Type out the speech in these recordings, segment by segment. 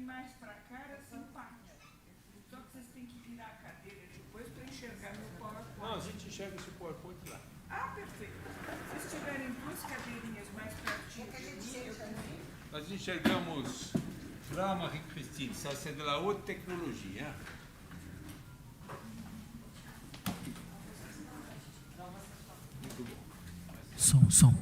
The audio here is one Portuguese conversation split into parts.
mais para cá era simpático. Só que vocês têm que virar a cadeira depois para enxergar meu PowerPoint. Não, a gente enxerga esse PowerPoint lá. Ah, perfeito. Se vocês tiverem duas cadeirinhas mais pertinho de mim, eu também. Nós enxergamos lá, Marie-Christine, ça c'est de la haute technologie, hein? Muito bom. Som.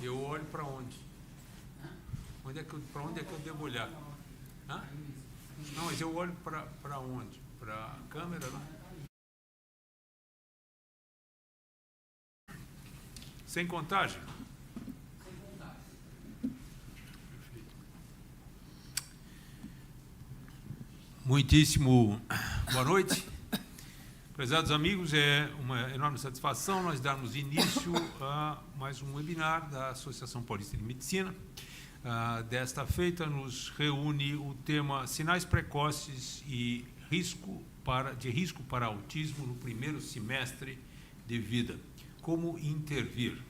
Eu olho para onde? Para onde é que eu devo olhar? Hã? Não, mas eu olho para onde? Para a câmera, não? Sem contagem? Muitíssimo boa noite. Prezados amigos, é uma enorme satisfação nós darmos início a mais um webinar da Associação Paulista de Medicina. Desta feita nos reúne o tema Sinais Precoces e risco para autismo no primeiro semestre de vida. Como intervir?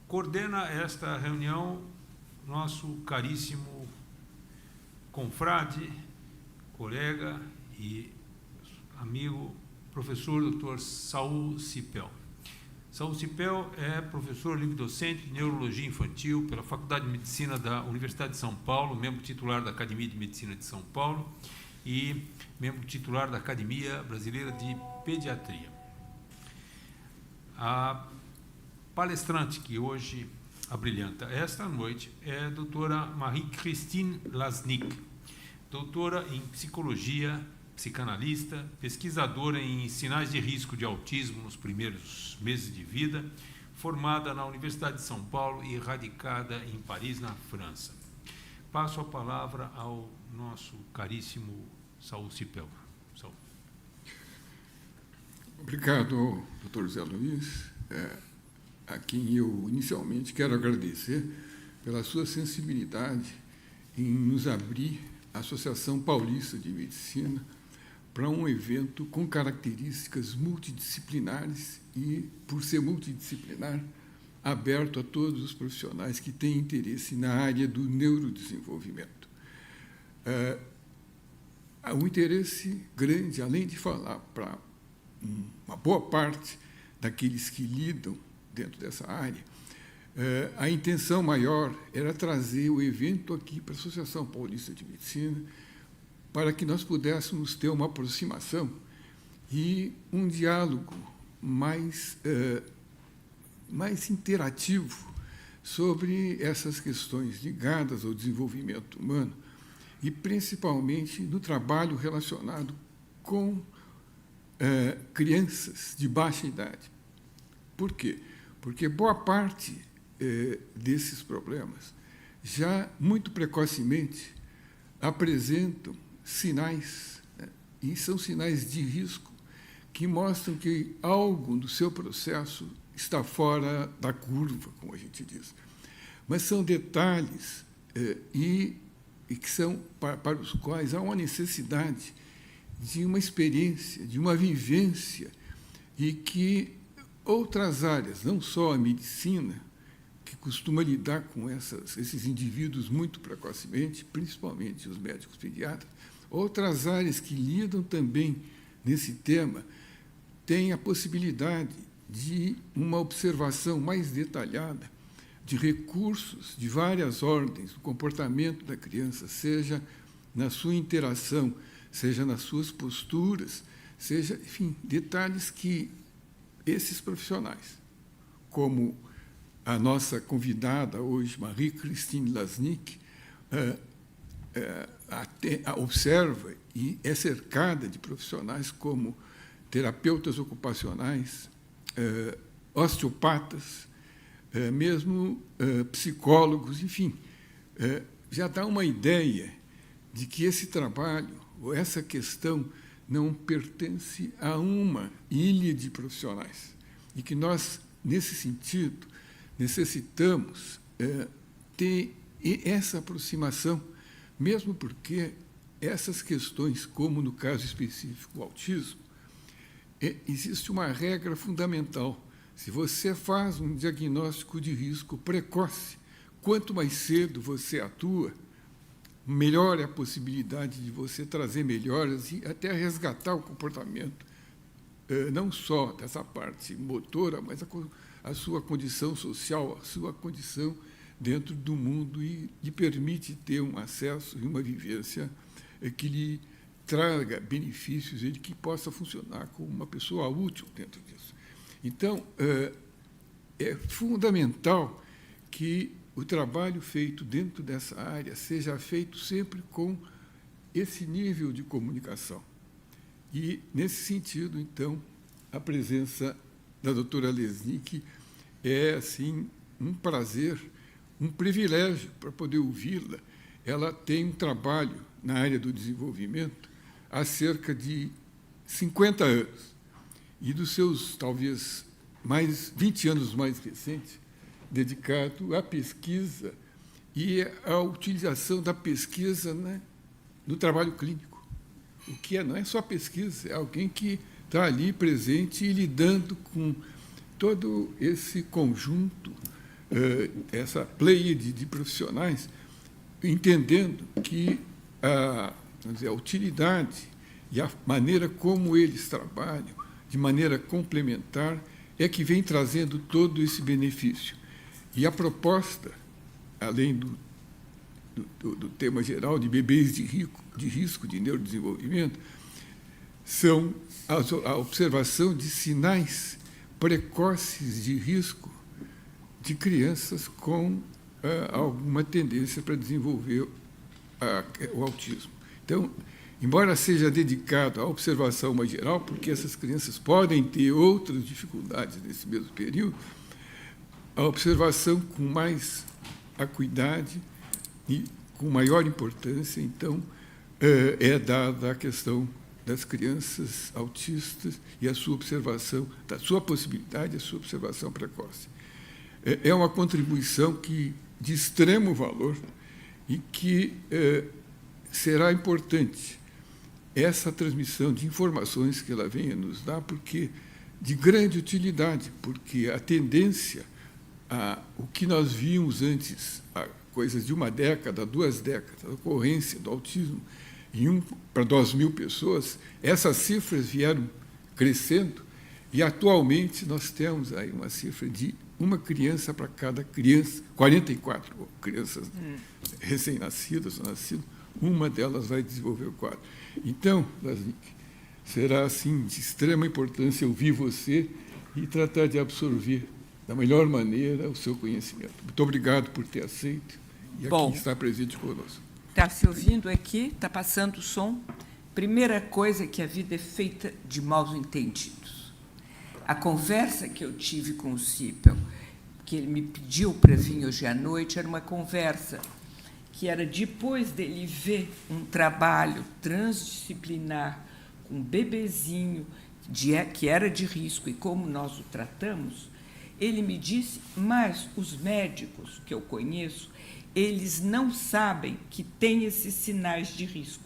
Coordena esta reunião nosso caríssimo confrade, colega e amigo, professor Dr. Saul Cipel. Saul Cipel é professor livre-docente de Neurologia Infantil pela Faculdade de Medicina da Universidade de São Paulo, membro titular da Academia de Medicina de São Paulo e membro titular da Academia Brasileira de Pediatria. palestrante que hoje abrilhanta esta noite é a doutora Marie-Christine Lasnik, doutora em psicologia, psicanalista, pesquisadora em sinais de risco de autismo nos primeiros meses de vida, formada na Universidade de São Paulo e radicada em Paris, na França. Passo a palavra ao nosso caríssimo Saul Cipel. Saul. Obrigado, doutor Zé Luiz, a quem eu inicialmente quero agradecer pela sua sensibilidade em nos abrir a Associação Paulista de Medicina para um evento com características multidisciplinares e, por ser multidisciplinar, aberto a todos os profissionais que têm interesse na área do neurodesenvolvimento. Há um interesse grande, além de falar para uma boa parte daqueles que lidam dentro dessa área, a intenção maior era trazer o evento aqui para a Associação Paulista de Medicina, para que nós pudéssemos ter uma aproximação e um diálogo mais interativo sobre essas questões ligadas ao desenvolvimento humano e, principalmente, no trabalho relacionado com crianças de baixa idade. Por quê? Porque boa parte desses problemas já muito precocemente apresentam sinais, e são sinais de risco, que mostram que algo no seu processo está fora da curva, como a gente diz. Mas são detalhes e que são para os quais há uma necessidade de uma experiência, de uma vivência, e que outras áreas, não só a medicina, que costuma lidar com esses indivíduos muito precocemente, principalmente os médicos pediatras, outras áreas que lidam também nesse tema têm a possibilidade de uma observação mais detalhada de recursos de várias ordens do comportamento da criança, seja na sua interação, seja nas suas posturas, seja, enfim, detalhes que esses profissionais, como a nossa convidada hoje, Marie-Christine Lasnik, observa e é cercada de profissionais como terapeutas ocupacionais, osteopatas, mesmo psicólogos, enfim, já dá uma ideia de que esse trabalho, ou essa questão, não pertence a uma ilha de profissionais e que nós, nesse sentido, necessitamos ter essa aproximação, mesmo porque essas questões, como no caso específico o autismo, existe uma regra fundamental. Se você faz um diagnóstico de risco precoce, quanto mais cedo você atua, melhor é a possibilidade de você trazer melhoras e até resgatar o comportamento, não só dessa parte motora, mas a sua condição social, a sua condição dentro do mundo e lhe permite ter um acesso e uma vivência que lhe traga benefícios e que possa funcionar como uma pessoa útil dentro disso. Então, é fundamental que o trabalho feito dentro dessa área seja feito sempre com esse nível de comunicação. E, nesse sentido, então, a presença da doutora Lasnik é, assim, um prazer, um privilégio para poder ouvi-la. Ela tem um trabalho na área do desenvolvimento há cerca de 50 anos. E dos seus, talvez, 20 anos mais recentes, dedicado à pesquisa e à utilização da pesquisa, né, no trabalho clínico. O que não é só pesquisa, é alguém que está ali presente e lidando com todo esse conjunto, essa pleiade de profissionais, entendendo que vamos dizer, a utilidade e a maneira como eles trabalham, de maneira complementar, é que vem trazendo todo esse benefício. E a proposta, além do tema geral de bebês de risco de neurodesenvolvimento, são a observação de sinais precoces de risco de crianças com alguma tendência para desenvolver o autismo. Então, embora seja dedicado à observação mais geral, porque essas crianças podem ter outras dificuldades nesse mesmo período, a observação com mais acuidade e com maior importância, então, é dada a questão das crianças autistas e a sua observação, da sua possibilidade, a sua observação precoce. É uma contribuição de extremo valor e que será importante essa transmissão de informações que ela venha nos dar, porque de grande utilidade, porque a tendência o que nós vimos antes, há coisas de uma década, 2 décadas, a ocorrência do autismo para 2.000 pessoas, essas cifras vieram crescendo e, atualmente, nós temos aí uma cifra de uma criança para cada criança, 44 crianças recém-nascidas ou nascidas, uma delas vai desenvolver o quadro. Então, Lasnik, será, assim, de extrema importância ouvir você e tratar de absorver da melhor maneira o seu conhecimento. Muito obrigado por ter aceito e aqui estar presente conosco. Está se ouvindo aqui? Está passando o som? Primeira coisa, que a vida é feita de maus entendidos. A conversa que eu tive com o Cipel, que ele me pediu para vir hoje à noite, era uma conversa que era depois dele ver um trabalho transdisciplinar com um bebezinho que era de risco e como nós o tratamos. Ele me disse, mas os médicos que eu conheço, eles não sabem que tem esses sinais de risco.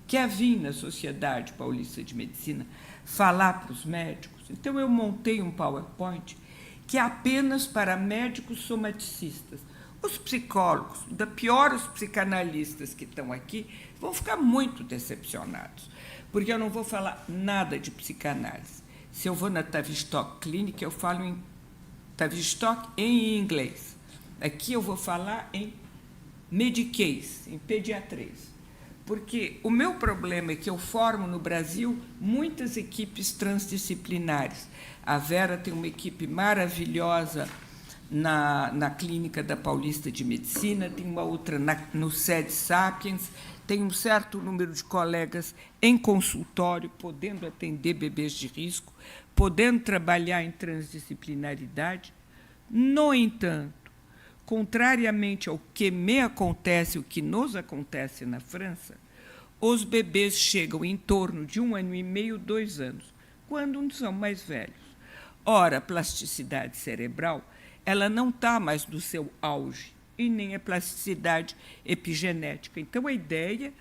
Quer vir na Sociedade Paulista de Medicina falar para os médicos? Então, eu montei um PowerPoint que é apenas para médicos somaticistas. Os psicólogos, da pior os psicanalistas que estão aqui, vão ficar muito decepcionados, porque eu não vou falar nada de psicanálise. Se eu vou na Tavistock Clinic, eu falo em Tavistock em inglês. Aqui eu vou falar em Medicaid, em pediatria. Porque o meu problema é que eu formo no Brasil muitas equipes transdisciplinares. A Vera tem uma equipe maravilhosa na clínica da Paulista de Medicina, tem uma outra no SED Sapiens, tem um certo número de colegas em consultório, podendo atender bebês de risco, podendo trabalhar em transdisciplinaridade. No entanto, contrariamente ao que me acontece, o que nos acontece na França, os bebês chegam em torno de 1 ano e meio, 2 anos, quando não são mais velhos. Ora, a plasticidade cerebral, ela não está mais no seu auge, e nem a plasticidade epigenética. Então, a ideia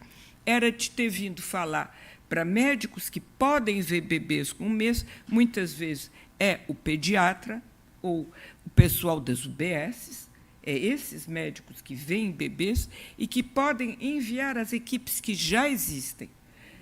era de ter vindo falar para médicos que podem ver bebês com 1 mês, muitas vezes é o pediatra ou o pessoal das UBSs, é esses médicos que veem bebês e que podem enviar as equipes que já existem.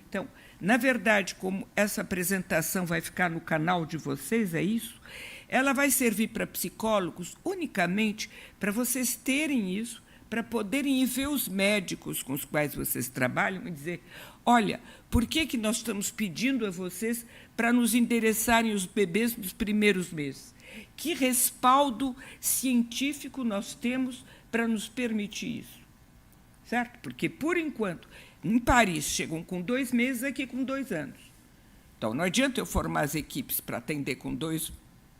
Então, na verdade, como essa apresentação vai ficar no canal de vocês, é isso, ela vai servir para psicólogos unicamente para vocês terem isso, para poderem ir ver os médicos com os quais vocês trabalham e dizer, olha, por que nós estamos pedindo a vocês para nos endereçarem os bebês nos primeiros meses? Que respaldo científico nós temos para nos permitir isso? Certo? Porque, por enquanto, em Paris chegam com 2 meses, aqui com 2 anos. Então, não adianta eu formar as equipes para atender com 2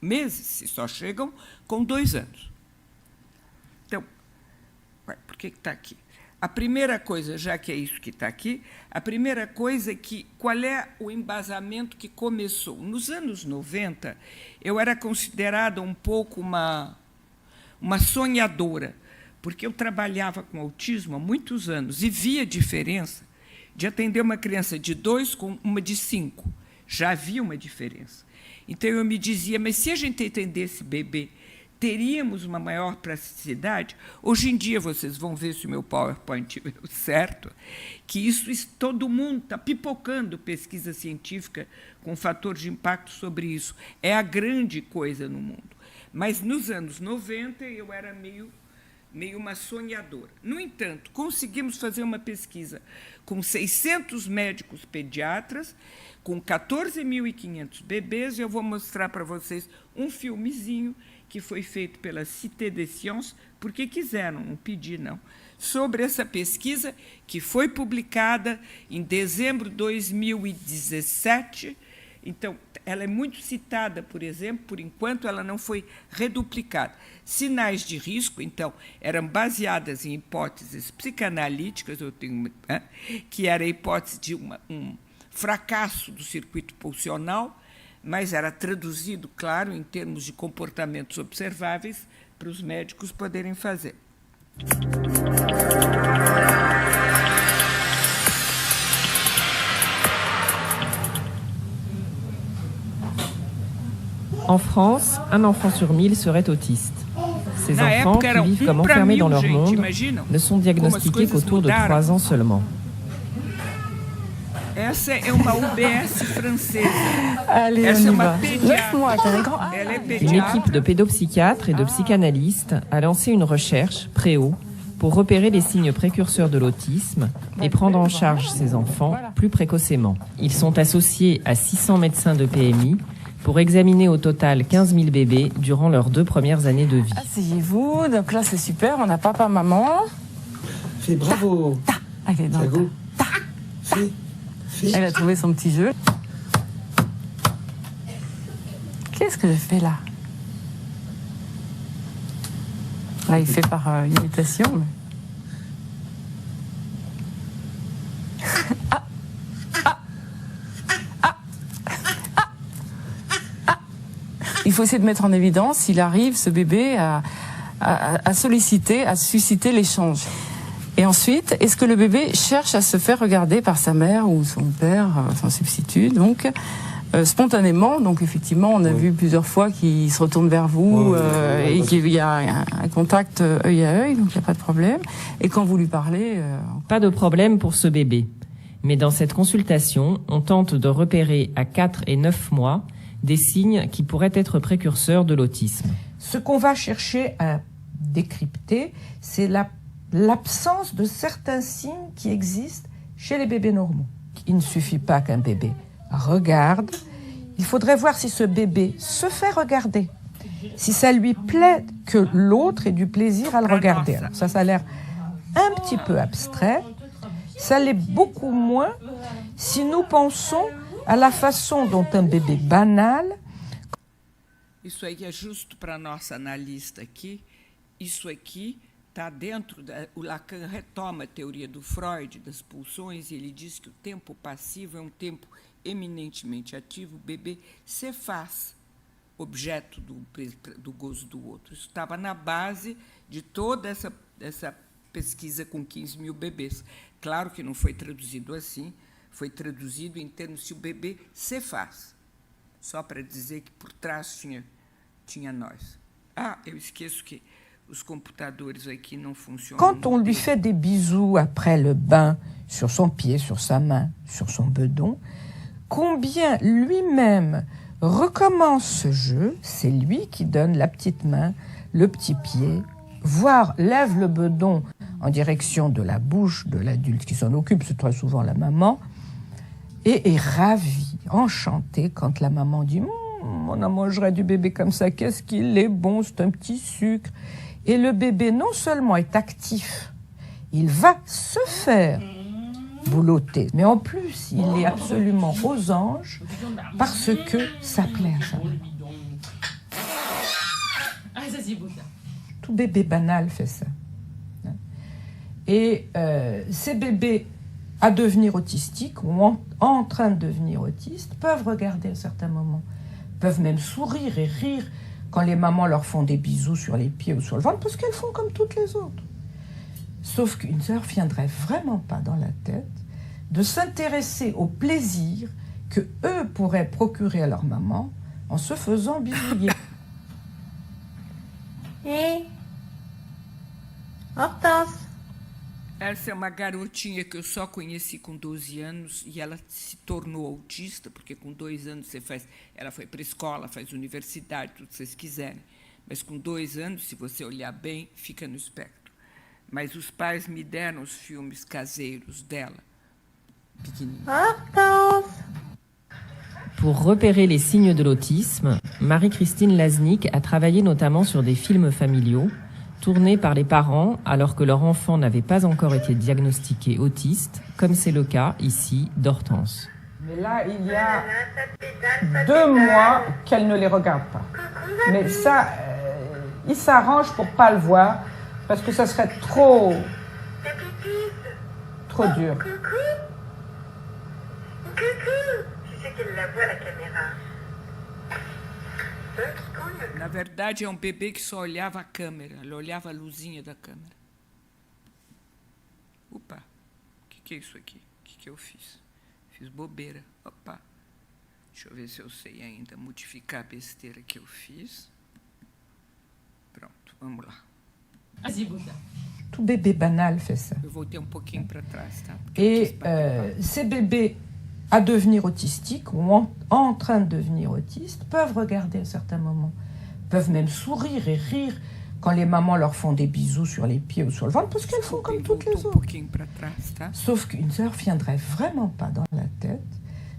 meses, se só chegam com 2 anos. Então, por que está aqui? A primeira coisa, já que é isso que está aqui, a primeira coisa é que, qual é o embasamento que começou? Nos anos 90, eu era considerada um pouco uma sonhadora, porque eu trabalhava com autismo há muitos anos e via a diferença de atender uma criança de 2 com uma de 5. Já havia uma diferença. Então, eu me dizia, mas se a gente atendesse bebê, teríamos uma maior plasticidade? Hoje em dia, vocês vão ver se o meu PowerPoint deu certo, que isso todo mundo está pipocando pesquisa científica com fator de impacto sobre isso. É a grande coisa no mundo. Mas, nos anos 90, eu era meio uma sonhadora. No entanto, conseguimos fazer uma pesquisa com 600 médicos pediatras, com 14.500 bebês, e eu vou mostrar para vocês um filmezinho que foi feito pela Cité des Sciences, porque quiseram, não pedi, não, sobre essa pesquisa que foi publicada em dezembro de 2017. Então, ela é muito citada, por exemplo, por enquanto ela não foi reduplicada. Sinais de risco, então, eram baseadas em hipóteses psicanalíticas, que era a hipótese de um fracasso do circuito pulsional, mas era traduzido, claro, em termos de comportamentos observáveis para os médicos poderem fazer. En France, un enfant sur 1000 serait autiste. Ces Na enfants, época, qui eram vivent comme pra enfermés mil, dans leur gente, monde, imaginam ne sont como as diagnostiqués coisas qu'autour de mudaram. 3 ans seulement. Essa é uma UBS francesa. Allez, Essa é on y uma va. pédiatre. 9 mois, t'as un grand... Ela é Une pédiatre. équipe de pédopsychiatres et de psychanalystes a lancé une recherche, Préau, pour repérer les signes précurseurs de l'autisme et prendre en charge ces enfants plus précocement. Ils sont associés à 600 médecins de PMI pour examiner au total 15 000 bébés durant leurs 2 premières années de vie. Asseyez-vous, donc là c'est super, on a papa, maman. Fais bravo. Allez, donc. Thiago. Fais. Elle a trouvé son petit jeu. Qu'est-ce que je fais là? Là, il fait par imitation. Mais... Il faut essayer de mettre en évidence s'il arrive, ce bébé, à solliciter, à susciter l'échange. Et ensuite, est-ce que le bébé cherche à se faire regarder par sa mère ou son père, son substitut, donc spontanément. Donc effectivement, on a vu plusieurs fois qu'il se retourne vers vous et qu'il y a un contact œil à œil, donc il n'y a pas de problème. Et quand vous lui parlez... Pas de problème pour ce bébé. Mais dans cette consultation, on tente de repérer à 4 et 9 mois des signes qui pourraient être précurseurs de l'autisme. Ce qu'on va chercher à décrypter, c'est l'absence de certains signes qui existent chez les bébés normaux. Il ne suffit pas qu'un bébé regarde, il faudrait voir si ce bébé se fait regarder, si ça lui plaît que l'autre ait du plaisir à le regarder. Alors ça a l'air un petit peu abstrait, ça l'est beaucoup moins si nous pensons à la façon dont un bébé banal... Isso aí é justo para a nossa analista aqui. Isso aqui está dentro o Lacan retoma a teoria do Freud, das pulsões, e ele diz que o tempo passivo é um tempo eminentemente ativo. O bebê se faz objeto do gozo do outro. Isso estava na base de toda essa pesquisa com 15 mil bebês. Claro que não foi traduzido assim, foi traduzido em termos se o bebê se faz. Só para dizer que por trás tinha nós. Ah, eu esqueço que os computadores aqui não funcionam. Quand on lui fait des bisous après le bain, sur son pied, sur sa main, sur son bedon, combien lui-même recommence ce jeu, c'est lui qui donne la petite main, le petit pied, voire lève le bedon en direction de la bouche de l'adulte qui s'en occupe, c'est très souvent la maman, et est ravi, enchanté quand la maman dit « On en mangerait du bébé comme ça, qu'est-ce qu'il est bon, c'est un petit sucre ». Et le bébé non seulement est actif, il va se faire boulotter, mais en plus il est absolument aux anges parce que ça plaît à sa maman. Tout bébé banal fait ça. Et ces bébés à devenir autistiques ou en train de devenir autistes peuvent regarder à certains moments, peuvent même sourire et rire quand les mamans leur font des bisous sur les pieds ou sur le ventre, parce qu'elles font comme toutes les autres. Sauf qu'il ne leur viendrait vraiment pas dans la tête de s'intéresser au plaisir que eux pourraient procurer à leur maman en se faisant bisouiller. Ei, Hortense. Essa é uma garotinha que eu só conheci com 12 anos e ela se tornou autista, porque com 2 anos você faz... Ela foi para a escola, faz universidade, tudo que vocês quiserem. Mas com 2 anos, se você olhar bem, fica no espectro. Mas os pais me deram os filmes caseiros dela, pequenininhos. Hortense. Pour repérer les signes de l'autisme, Marie-Christine Laznik a travaillé notamment sur des films familiaux, tournés par les parents alors que leur enfant n'avait pas encore été diagnostiqué autiste, comme c'est le cas ici d'Hortense. Mais là, il y a 2 mois qu'elle ne les regarde pas. Mais ça, il s'arrange pour pas le voir, parce que ça serait trop dur. Tu sais qu'elle la voit, la caméra. Na verdade, é bebê que só olhava a câmera. Ele olhava a luzinha da câmera. Opa, o que é isso aqui? O que eu fiz? Fiz bobeira. Opa, deixa eu ver se eu sei ainda modificar a besteira que eu fiz. Pronto, vamos lá. Tout bébé banal fait ça. Eu voltei pouquinho para trás, tá? Et ces bébés à devenir autistiques ou en train de devenir autistes peuvent regarder à certains moments, peuvent même sourire et rire quand les mamans leur font des bisous sur les pieds ou sur le ventre, parce qu'elles font comme toutes les autres. Sauf qu'il ne leur viendrait vraiment pas dans la tête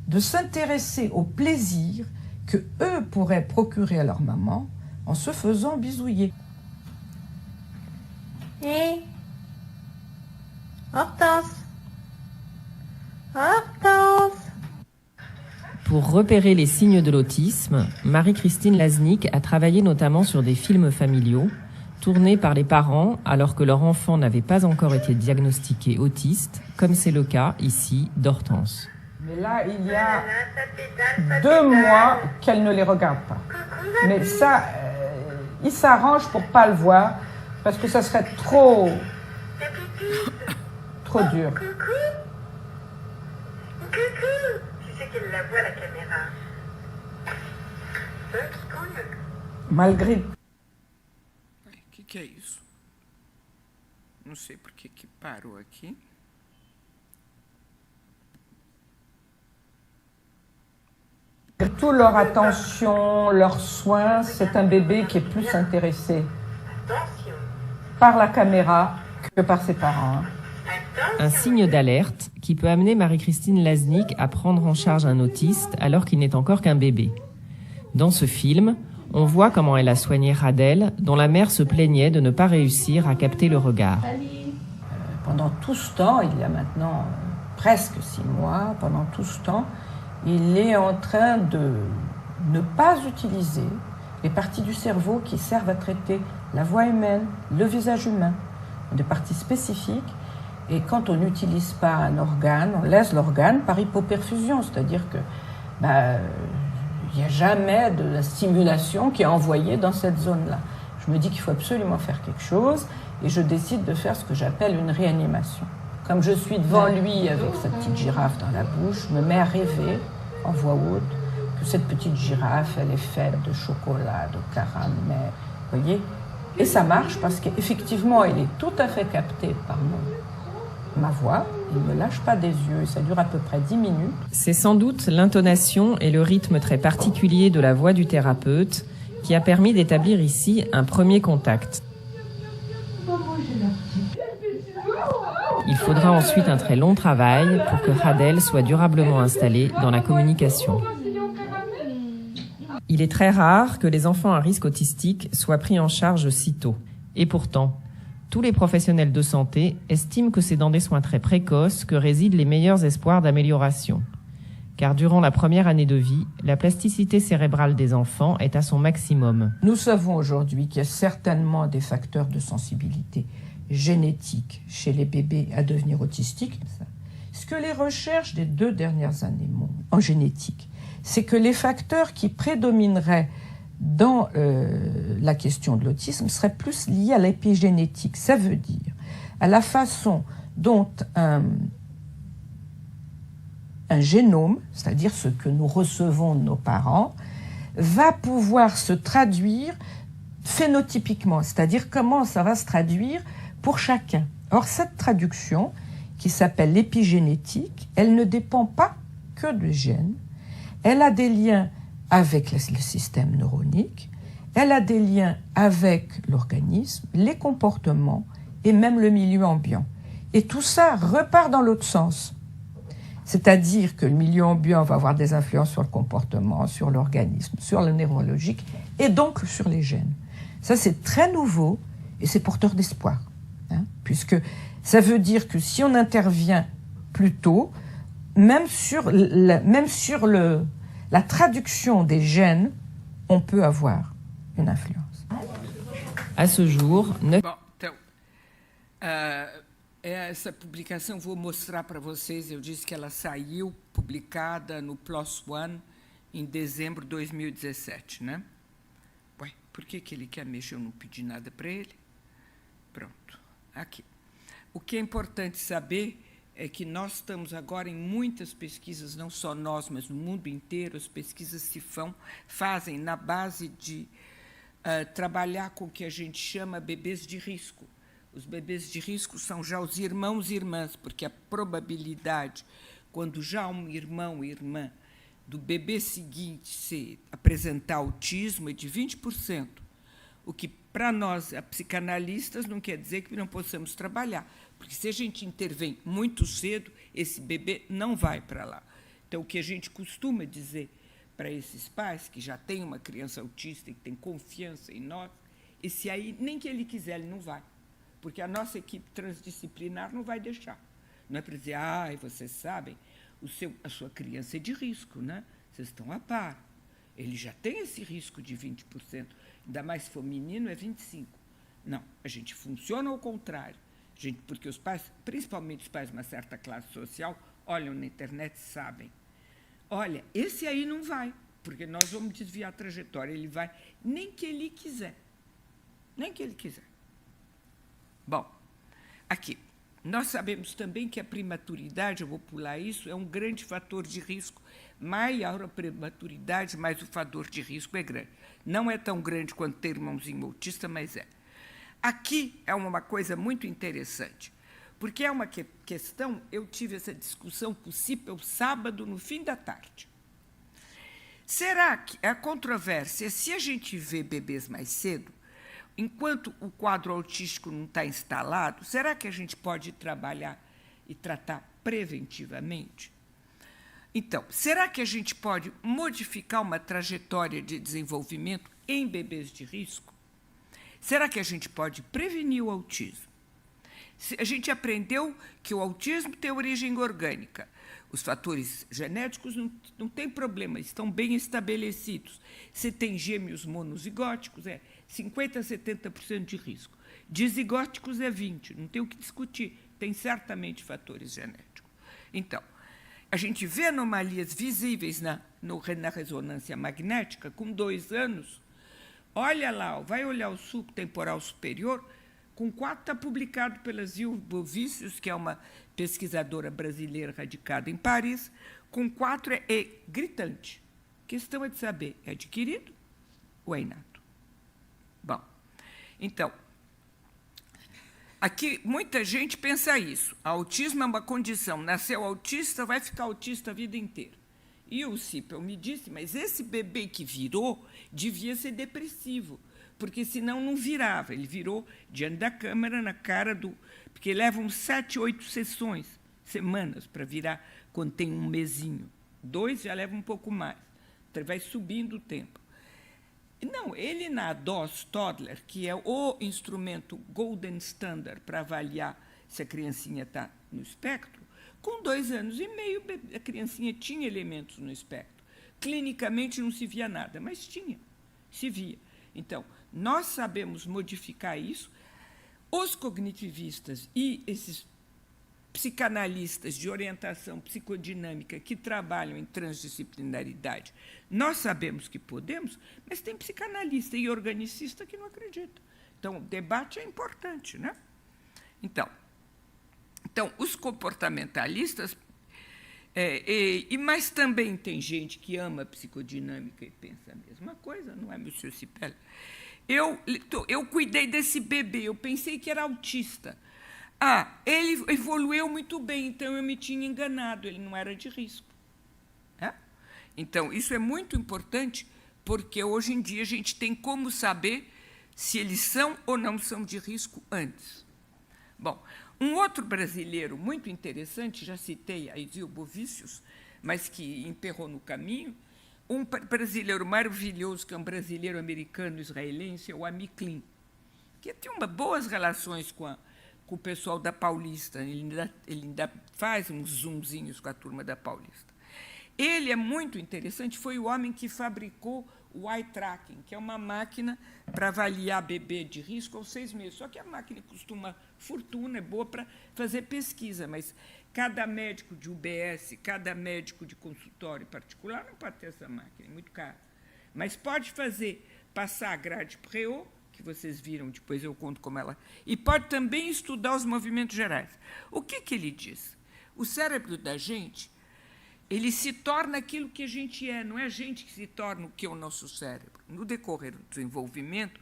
de s'intéresser au plaisir que eux pourraient procurer à leur maman en se faisant bisouiller. Hé, Hortense. Hortense. Pour repérer les signes de l'autisme, Marie-Christine Laznik a travaillé notamment sur des films familiaux, tournés par les parents alors que leur enfant n'avait pas encore été diagnostiqué autiste, comme c'est le cas ici d'Hortense. Mais là, il y a 2 mois qu'elle ne les regarde pas. Mais ça, il s'arrange pour pas le voir, parce que ça serait trop dur. Tu sais qu'elle la voit, la caméra. Malgré. O que é isso? Não sei por que parou aqui. Toute leur attention, leurs soins, c'est un bébé qui est plus intéressé par la caméra que par ses parents. Un signe d'alerte qui peut amener Marie-Christine Laznik à prendre en charge un autiste alors qu'il n'est encore qu'un bébé. Dans ce film, on voit comment elle a soigné Radel, dont la mère se plaignait de ne pas réussir à capter le regard. Pendant tout ce temps, il y a maintenant presque 6 mois, pendant tout ce temps, il est en train de ne pas utiliser les parties du cerveau qui servent à traiter la voix humaine, le visage humain, des parties spécifiques. Et quand on n'utilise pas un organe, on laisse l'organe par hypoperfusion, c'est-à-dire que il n'y a jamais de la stimulation qui est envoyée dans cette zone-là. Je me dis qu'il faut absolument faire quelque chose et je décide de faire ce que j'appelle une réanimation. Comme je suis devant lui avec sa petite girafe dans la bouche, je me mets à rêver en voix haute que cette petite girafe, elle est faite de chocolat, de caramel, vous voyez? Et ça marche parce qu'effectivement, il est tout à fait capté par ma voix. Il ne me lâche pas des yeux et ça dure à peu près 10 minutes. C'est sans doute l'intonation et le rythme très particulier de la voix du thérapeute qui a permis d'établir ici un premier contact. Il faudra ensuite un très long travail pour que Radel soit durablement installé dans la communication. Il est très rare que les enfants à risque autistique soient pris en charge si tôt. Et pourtant, tous les professionnels de santé estiment que c'est dans des soins très précoces que résident les meilleurs espoirs d'amélioration. Car durant la première année de vie, la plasticité cérébrale des enfants est à son maximum. Nous savons aujourd'hui qu'il y a certainement des facteurs de sensibilité génétique chez les bébés à devenir autistiques. Ce que les recherches des 2 dernières années montrent en génétique, c'est que les facteurs qui prédomineraient dans la question de l'autisme seraient plus liés à l'épigénétique. Ça veut dire à la façon dont un génome, c'est-à-dire ce que nous recevons de nos parents, va pouvoir se traduire phénotypiquement, c'est-à-dire comment ça va se traduire pour chacun. Or, cette traduction, qui s'appelle l'épigénétique, elle ne dépend pas que du gène, elle a des liens avec le système neuronique, elle a des liens avec l'organisme, les comportements et même le milieu ambiant. Et tout ça repart dans l'autre sens. C'est-à-dire que le milieu ambiant va avoir des influences sur le comportement, sur l'organisme, sur le neurologique et donc sur les gènes. Ça, c'est très nouveau et c'est porteur d'espoir, hein, puisque ça veut dire que si on intervient plus tôt, même sur la traduction des gènes, on peut avoir une influence. À ce jour, 9... Bom, então, essa publicação vou mostrar para vocês. Eu disse que ela saiu publicada no PLOS ONE em dezembro de 2017, né? Ué, por que ele quer mexer? Eu não pedi nada para ele. Pronto, aqui. O que é importante saber é que nós estamos agora em muitas pesquisas, não só nós, mas no mundo inteiro, as pesquisas se fazem na base de trabalhar com o que a gente chama bebês de risco. Os bebês de risco são já os irmãos e irmãs, porque a probabilidade, quando já um irmão e irmã do bebê seguinte se apresentar autismo é de 20%, o que, para nós, psicanalistas, não quer dizer que não possamos trabalhar, porque se a gente intervém muito cedo, esse bebê não vai para lá. Então, o que a gente costuma dizer para esses pais que já têm uma criança autista e que têm confiança em nós, esse aí, nem que ele quiser, ele não vai, porque a nossa equipe transdisciplinar não vai deixar. Não é para dizer, vocês sabem, a sua criança é de risco, né? Vocês estão a par. Ele já tem esse risco de 20%, ainda mais se for menino, é 25%. Não, a gente funciona ao contrário. Porque os pais, principalmente os pais de uma certa classe social, olham na internet e sabem. Olha, esse aí não vai, porque nós vamos desviar a trajetória. Ele vai, nem que ele quiser. Nem que ele quiser. Bom, aqui. Nós sabemos também que a prematuridade, eu vou pular isso, é um grande fator de risco. Maior a prematuridade, mais o fator de risco é grande. Não é tão grande quanto ter irmãozinho autista, mas é. Aqui é uma coisa muito interessante, porque é uma questão, eu tive essa discussão com o CIPEL sábado, no fim da tarde. Será que a controvérsia, se a gente vê bebês mais cedo, enquanto o quadro autístico não está instalado, será que a gente pode trabalhar e tratar preventivamente? Então, será que a gente pode modificar uma trajetória de desenvolvimento em bebês de risco? Será que a gente pode prevenir o autismo? A gente aprendeu que o autismo tem origem orgânica. Os fatores genéticos não têm problema, estão bem estabelecidos. Se tem gêmeos monozigóticos, é 50% a 70% de risco. Dizigóticos é 20%, não tem o que discutir, tem certamente fatores genéticos. Então, a gente vê anomalias visíveis na ressonância magnética com 2 anos. Olha lá, vai olhar o sulco temporal superior, com 4 está publicado pela Zilbo Vícios, que é uma pesquisadora brasileira radicada em Paris, com 4 é gritante. A questão é de saber, é adquirido ou é inato? Bom, então, aqui muita gente pensa isso. Autismo é uma condição, nasceu autista, vai ficar autista a vida inteira. E o CIPEL me disse, mas esse bebê que virou devia ser depressivo, porque senão não virava. Ele virou diante da câmera, na cara do... Porque levam 7, 8 semanas para virar quando tem um mesinho. 2 já leva um pouco mais. Então, vai subindo o tempo. Não, ele na DOS Toddler, que é o instrumento Golden Standard para avaliar se a criancinha está no espectro, com 2 anos e meio, a criancinha tinha elementos no espectro. Clinicamente não se via nada, mas se via. Então, nós sabemos modificar isso. Os cognitivistas e esses psicanalistas de orientação psicodinâmica que trabalham em transdisciplinaridade, nós sabemos que podemos, mas tem psicanalista e organicista que não acredita. Então, o debate é importante, né? Então, os comportamentalistas, mas também tem gente que ama a psicodinâmica e pensa a mesma coisa, não é, Monsieur Cipel? Eu cuidei desse bebê, eu pensei que era autista. Ele evoluiu muito bem, então eu me tinha enganado, ele não era de risco. Então, isso é muito importante, porque hoje em dia a gente tem como saber se eles são ou não são de risco antes. Bom, Um outro brasileiro muito interessante, já citei a Isil Bovícios, mas que emperrou no caminho, um brasileiro maravilhoso, que é um brasileiro americano-israelense, é o Ami Klein, que tem boas relações com o pessoal da Paulista. Ele ainda faz uns zoomzinhos com a turma da Paulista. Ele é muito interessante, foi o homem que fabricou o eye tracking, que é uma máquina para avaliar bebê de risco aos 6 meses. Só que a máquina custa uma fortuna, é boa para fazer pesquisa, mas cada médico de UBS, cada médico de consultório particular não pode ter essa máquina, é muito caro. Mas pode passar a grade Préau, que vocês viram, depois eu conto como ela... E pode também estudar os movimentos gerais. O que ele diz? O cérebro da gente, ele se torna aquilo que a gente é, não é a gente que se torna o que é o nosso cérebro. No decorrer do desenvolvimento,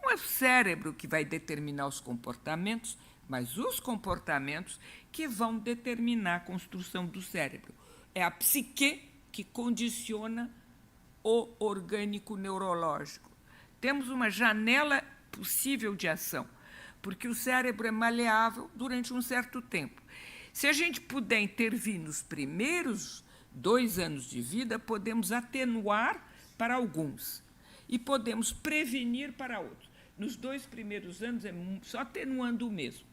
não é o cérebro que vai determinar os comportamentos, mas os comportamentos que vão determinar a construção do cérebro. É a psique que condiciona o orgânico neurológico. Temos uma janela possível de ação, porque o cérebro é maleável durante um certo tempo. Se a gente puder intervir nos primeiros 2 anos de vida, podemos atenuar para alguns e podemos prevenir para outros. Nos 2 primeiros anos é só atenuando o mesmo,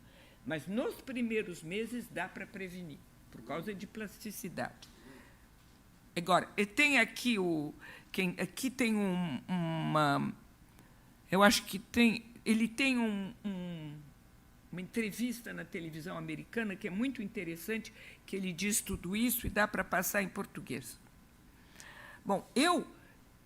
mas nos primeiros meses dá para prevenir, por causa de plasticidade. Agora, tem aqui aqui tem uma... Eu acho que ele tem uma entrevista na televisão americana que é muito interessante, que ele diz tudo isso e dá para passar em português. Bom, eu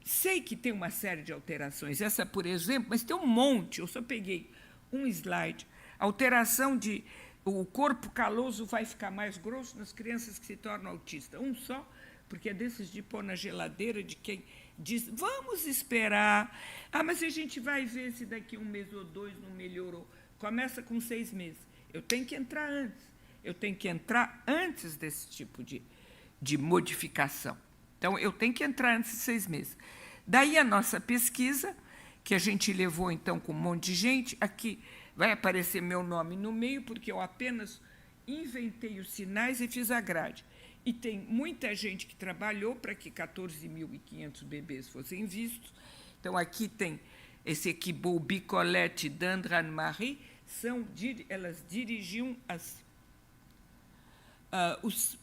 sei que tem uma série de alterações, essa, por exemplo, mas tem um monte, eu só peguei um slide. Alteração de o corpo caloso vai ficar mais grosso nas crianças que se tornam autistas. Um só, porque é desses de pôr na geladeira, de quem diz, vamos esperar, mas a gente vai ver se daqui 1 mês ou 2 não melhorou. Começa com 6 meses. Eu tenho que entrar antes desse tipo de modificação. Então, eu tenho que entrar antes de 6 meses. Daí a nossa pesquisa, que a gente levou, então, com um monte de gente, aqui vai aparecer meu nome no meio, porque eu apenas inventei os sinais e fiz a grade. E tem muita gente que trabalhou para que 14.500 bebês fossem vistos. Então, aqui tem esse Equibo, Bicolette, Dandra, Anne-Marie, elas dirigiam os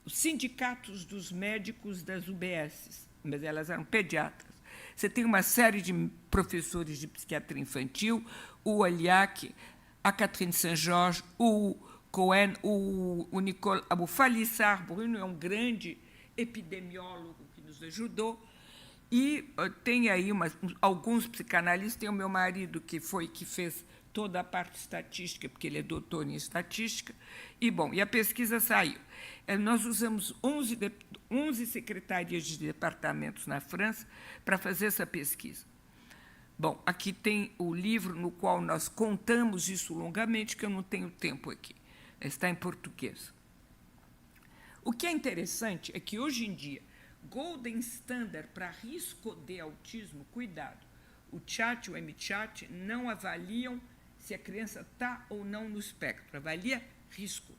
sindicatos dos médicos das UBS, mas elas eram pediatras. Você tem uma série de professores de psiquiatria infantil, o Aliac, a Catherine Saint-Georges, o Cohen, o Falissar Bruno é um grande epidemiólogo que nos ajudou, e tem aí alguns psicanalistas, tem o meu marido, que fez toda a parte estatística, porque ele é doutor em estatística, e a pesquisa saiu. Nós usamos 11 secretarias de departamentos na França para fazer essa pesquisa. Bom, aqui tem o livro no qual nós contamos isso longamente, que eu não tenho tempo aqui. Está em português. O que é interessante é que, hoje em dia, Golden Standard para risco de autismo, cuidado, o CHAT e o MCHAT não avaliam se a criança está ou não no espectro, avalia risco.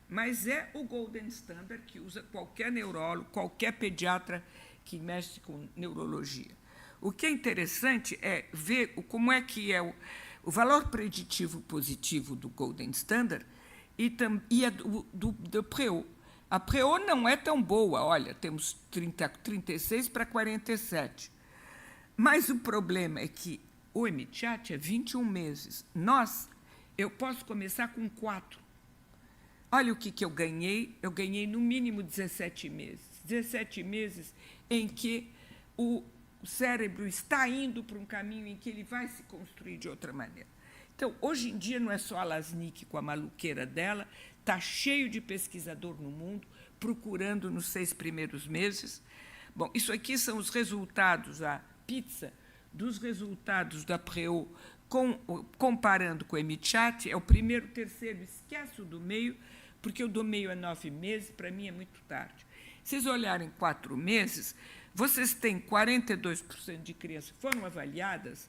Mas é o Golden Standard que usa qualquer neurólogo, qualquer pediatra que mexe com neurologia. O que é interessante é ver como é que é o valor preditivo positivo do Golden Standard e a do Préau. A Préau não é tão boa, olha, temos 36 para 47. Mas o problema é que o MCHAT é 21 meses. Eu posso começar com 4. Olha o que eu ganhei. Eu ganhei, no mínimo, 17 meses. 17 meses em que o cérebro está indo para um caminho em que ele vai se construir de outra maneira. Então, hoje em dia, não é só a Lasnik com a maluqueira dela, está cheio de pesquisador no mundo procurando nos 6 primeiros meses. Bom, isso aqui são os resultados, a pizza dos resultados da Préau, comparando com o MCHAT, é o primeiro, terceiro, esquece o do meio, porque o do meio é 9 meses, para mim é muito tarde. Se vocês olharem 4 meses, vocês têm 42% de crianças que foram avaliadas,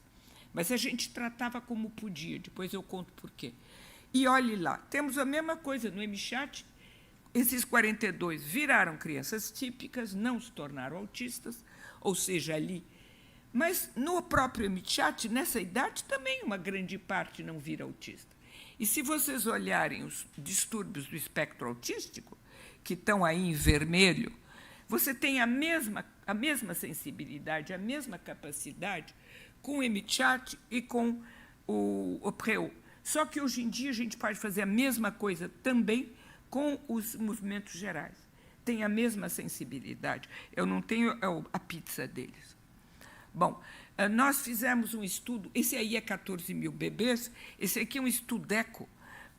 mas a gente tratava como podia, depois eu conto por quê. E olhe lá, temos a mesma coisa no MChat. Esses 42 viraram crianças típicas, não se tornaram autistas, ou seja, ali. Mas no próprio MChat, nessa idade, também uma grande parte não vira autista. E se vocês olharem os distúrbios do espectro autístico, que estão aí em vermelho, você tem a mesma sensibilidade, a mesma capacidade com o MChat e com o PREO. Só que hoje em dia a gente pode fazer a mesma coisa também com os movimentos gerais. Tem a mesma sensibilidade. Eu não tenho a pizza deles. Bom, nós fizemos um estudo, esse aí é 14 mil bebês, esse aqui é um estudeco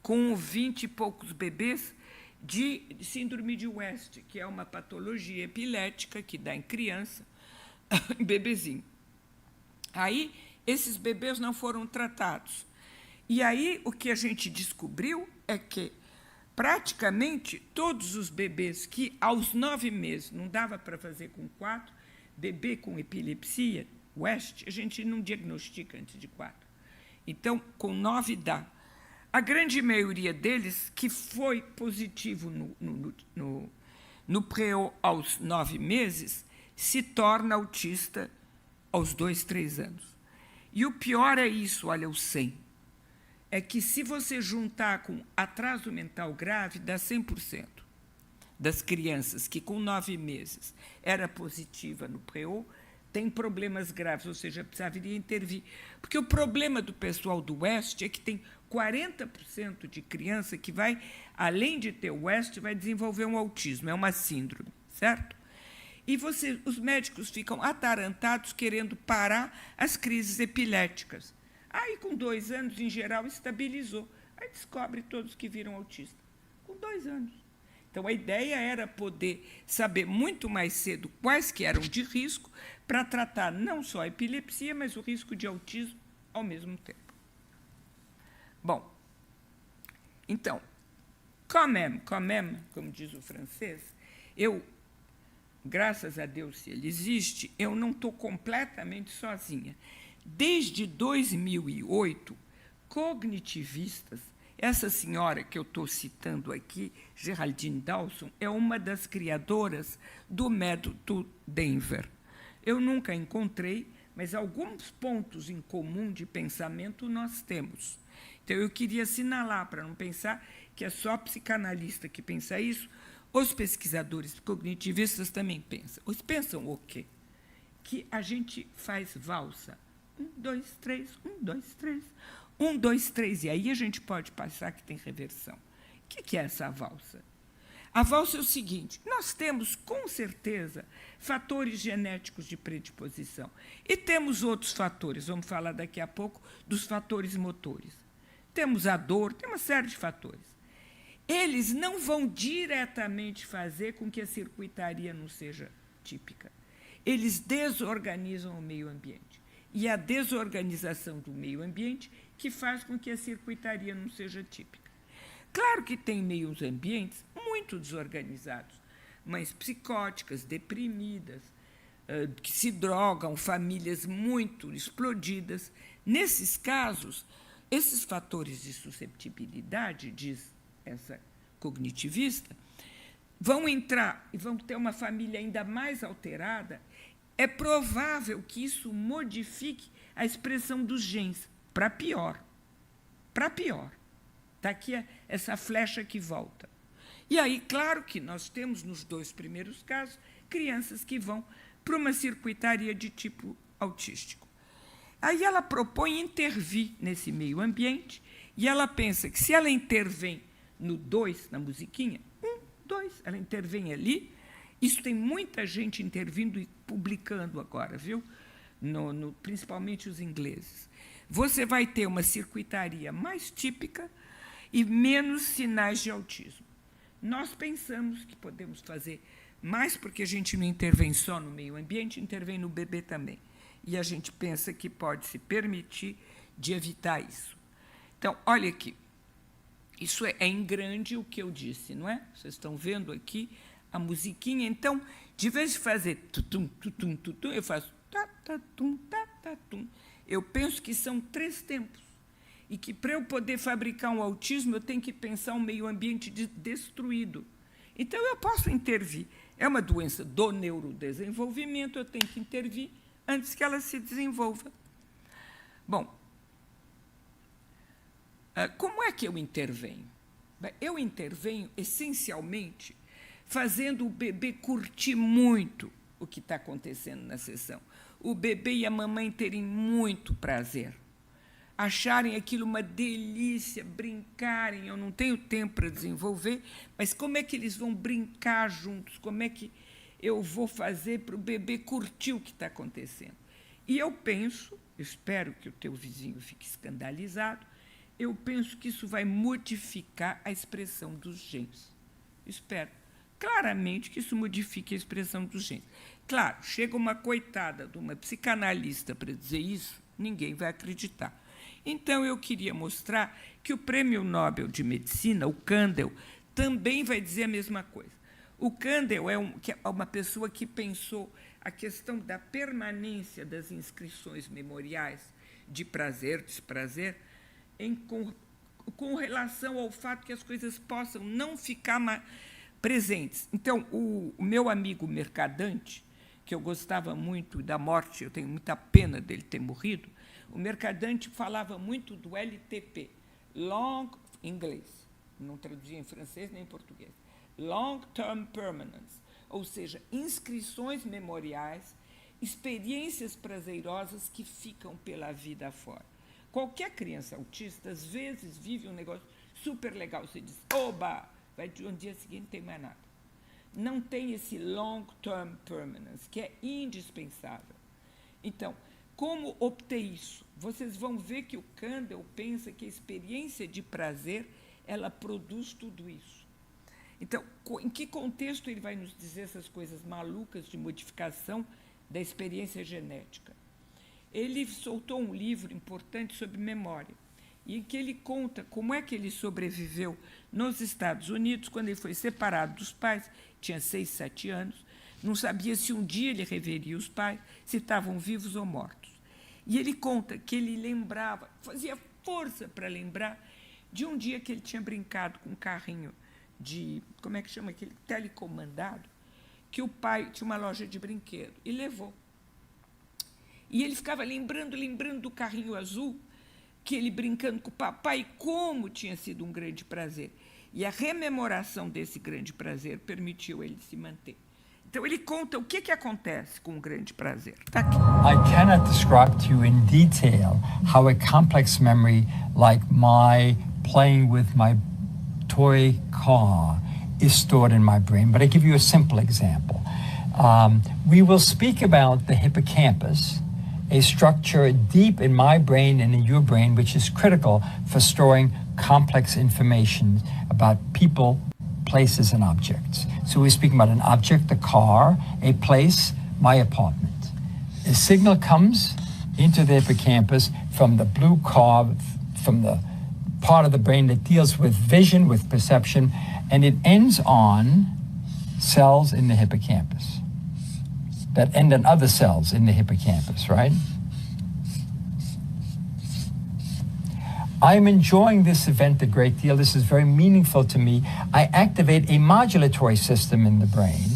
com 20 e poucos bebês de síndrome de West, que é uma patologia epilética que dá em criança, em bebezinho. Aí, esses bebês não foram tratados. E aí, o que a gente descobriu é que, praticamente, todos os bebês que, aos 9 meses, não dava para fazer com 4, bebê com epilepsia, West, a gente não diagnostica antes de 4. Então, com 9 dá. A grande maioria deles, que foi positivo no PREO aos 9 meses, se torna autista aos 2, 3 anos. E o pior é isso, olha, o 100. É que, se você juntar com atraso mental grave, dá 100% das crianças que, com 9 meses, era positiva no PREO, tem problemas graves, ou seja, precisaria intervir. Porque o problema do pessoal do West é que tem 40% de criança que vai, além de ter o West, vai desenvolver um autismo, é uma síndrome, certo? E os médicos ficam atarantados querendo parar as crises epiléticas. Aí, com 2 anos, em geral, estabilizou. Aí descobre todos que viram autista. Com 2 anos. Então, a ideia era poder saber muito mais cedo quais que eram de risco para tratar não só a epilepsia, mas o risco de autismo ao mesmo tempo. Bom, então, quand même, como diz o francês, graças a Deus, se ele existe, eu não estou completamente sozinha. Desde 2008, cognitivistas, essa senhora que eu estou citando aqui, Geraldine Dawson, é uma das criadoras do método Denver. Eu nunca encontrei, mas alguns pontos em comum de pensamento nós temos. Então, eu queria assinalar, para não pensar que é só psicanalista que pensa isso, os pesquisadores cognitivistas também pensam. Eles pensam o quê? Que a gente faz valsa. 1, 2, 3, 1, 2, 3, 1, 2, 3, e aí a gente pode passar que tem reversão. O que é essa valsa? A valsa é o seguinte: nós temos, com certeza, fatores genéticos de predisposição. E temos outros fatores, vamos falar daqui a pouco dos fatores motores. Temos a dor, tem uma série de fatores. Eles não vão diretamente fazer com que a circuitaria não seja típica. Eles desorganizam o meio ambiente. E a desorganização do meio ambiente que faz com que a circuitaria não seja típica. Claro que tem meios ambientes muito desorganizados, mães psicóticas, deprimidas, que se drogam, famílias muito explodidas. Nesses casos, esses fatores de susceptibilidade, diz essa cognitivista, vão entrar e vão ter uma família ainda mais alterada. É provável que isso modifique a expressão dos genes para pior. Para pior. Está aqui essa flecha que volta. E aí, claro que nós temos, nos 2 primeiros casos, crianças que vão para uma circuitaria de tipo autístico. Aí ela propõe intervir nesse meio ambiente e ela pensa que, se ela intervém no 2, na musiquinha, 1, 2, ela intervém ali. Isso tem muita gente intervindo e publicando agora, viu? Principalmente os ingleses. Você vai ter uma circuitaria mais típica e menos sinais de autismo. Nós pensamos que podemos fazer mais, porque a gente não intervém só no meio ambiente, intervém no bebê também. E a gente pensa que pode se permitir de evitar isso. Então, olha aqui. Isso é em grande o que eu disse, não é? Vocês estão vendo aqui a musiquinha. Então, de vez de fazer tutum, tutum, tutum, eu faço ta, ta, tum, ta, ta, tum. Eu penso que são 3 tempos. E que, para eu poder fabricar um autismo, eu tenho que pensar um meio ambiente destruído. Então, eu posso intervir. É uma doença do neurodesenvolvimento, eu tenho que intervir antes que ela se desenvolva. Bom, como é que eu intervenho? Eu intervenho, essencialmente, fazendo o bebê curtir muito o que está acontecendo na sessão. O bebê e a mamãe terem muito prazer. Acharem aquilo uma delícia, brincarem. Eu não tenho tempo para desenvolver, mas como é que eles vão brincar juntos? Como é que eu vou fazer para o bebê curtir o que está acontecendo? E eu penso, espero que o teu vizinho fique escandalizado, eu penso que isso vai modificar a expressão dos genes. Espero claramente que isso modifique a expressão dos genes. Claro, chega uma coitada de uma psicanalista para dizer isso, ninguém vai acreditar. Então, eu queria mostrar que o Prêmio Nobel de Medicina, o Kandel, também vai dizer a mesma coisa. O Kandel é uma pessoa que pensou a questão da permanência das inscrições memoriais de prazer, desprazer, com relação ao fato que as coisas possam não ficar presentes. Então, o meu amigo Mercadante, que eu gostava muito da morte, eu tenho muita pena dele ter morrido, o Mercadante falava muito do LTP, Long, em inglês, não traduzia em francês nem em português, Long Term Permanence, ou seja, inscrições memoriais, experiências prazerosas que ficam pela vida fora. Qualquer criança autista, às vezes, vive um negócio super legal. Você diz, oba, vai de um dia seguinte não tem mais nada. Não tem esse long-term permanence, que é indispensável. Então, como obter isso? Vocês vão ver que o Kandel pensa que a experiência de prazer, ela produz tudo isso. Então, em que contexto ele vai nos dizer essas coisas malucas de modificação da experiência genética? Ele soltou um livro importante sobre memória, em que ele conta como é que ele sobreviveu nos Estados Unidos, quando ele foi separado dos pais, tinha 6, 7 anos, não sabia se um dia ele reveria os pais, se estavam vivos ou mortos. E ele conta que ele lembrava, fazia força para lembrar de um dia que ele tinha brincado com um carrinho de, como é que chama aquele, telecomandado, que o pai tinha uma loja de brinquedo e levou. E ele ficava lembrando do carrinho azul, que ele brincando com o papai, como tinha sido um grande prazer. E a rememoração desse grande prazer permitiu ele se manter. Então, ele conta o que acontece com o grande prazer. Tá aqui. I cannot describe to you in detail how a complex memory like my playing with my toy car is stored in my brain, but I give you a simple example. We will speak about the hippocampus, a structure deep in my brain and in your brain, which is critical for storing complex information about people, places, and objects. So we're speaking about an object, a car, a place, my apartment. A signal comes into the hippocampus from the blue car, from the part of the brain that deals with vision, with perception, and it ends on cells in the hippocampus that end on other cells in the hippocampus, right? I'm enjoying this event a great deal. This is very meaningful to me. I activate a modulatory system in the brain,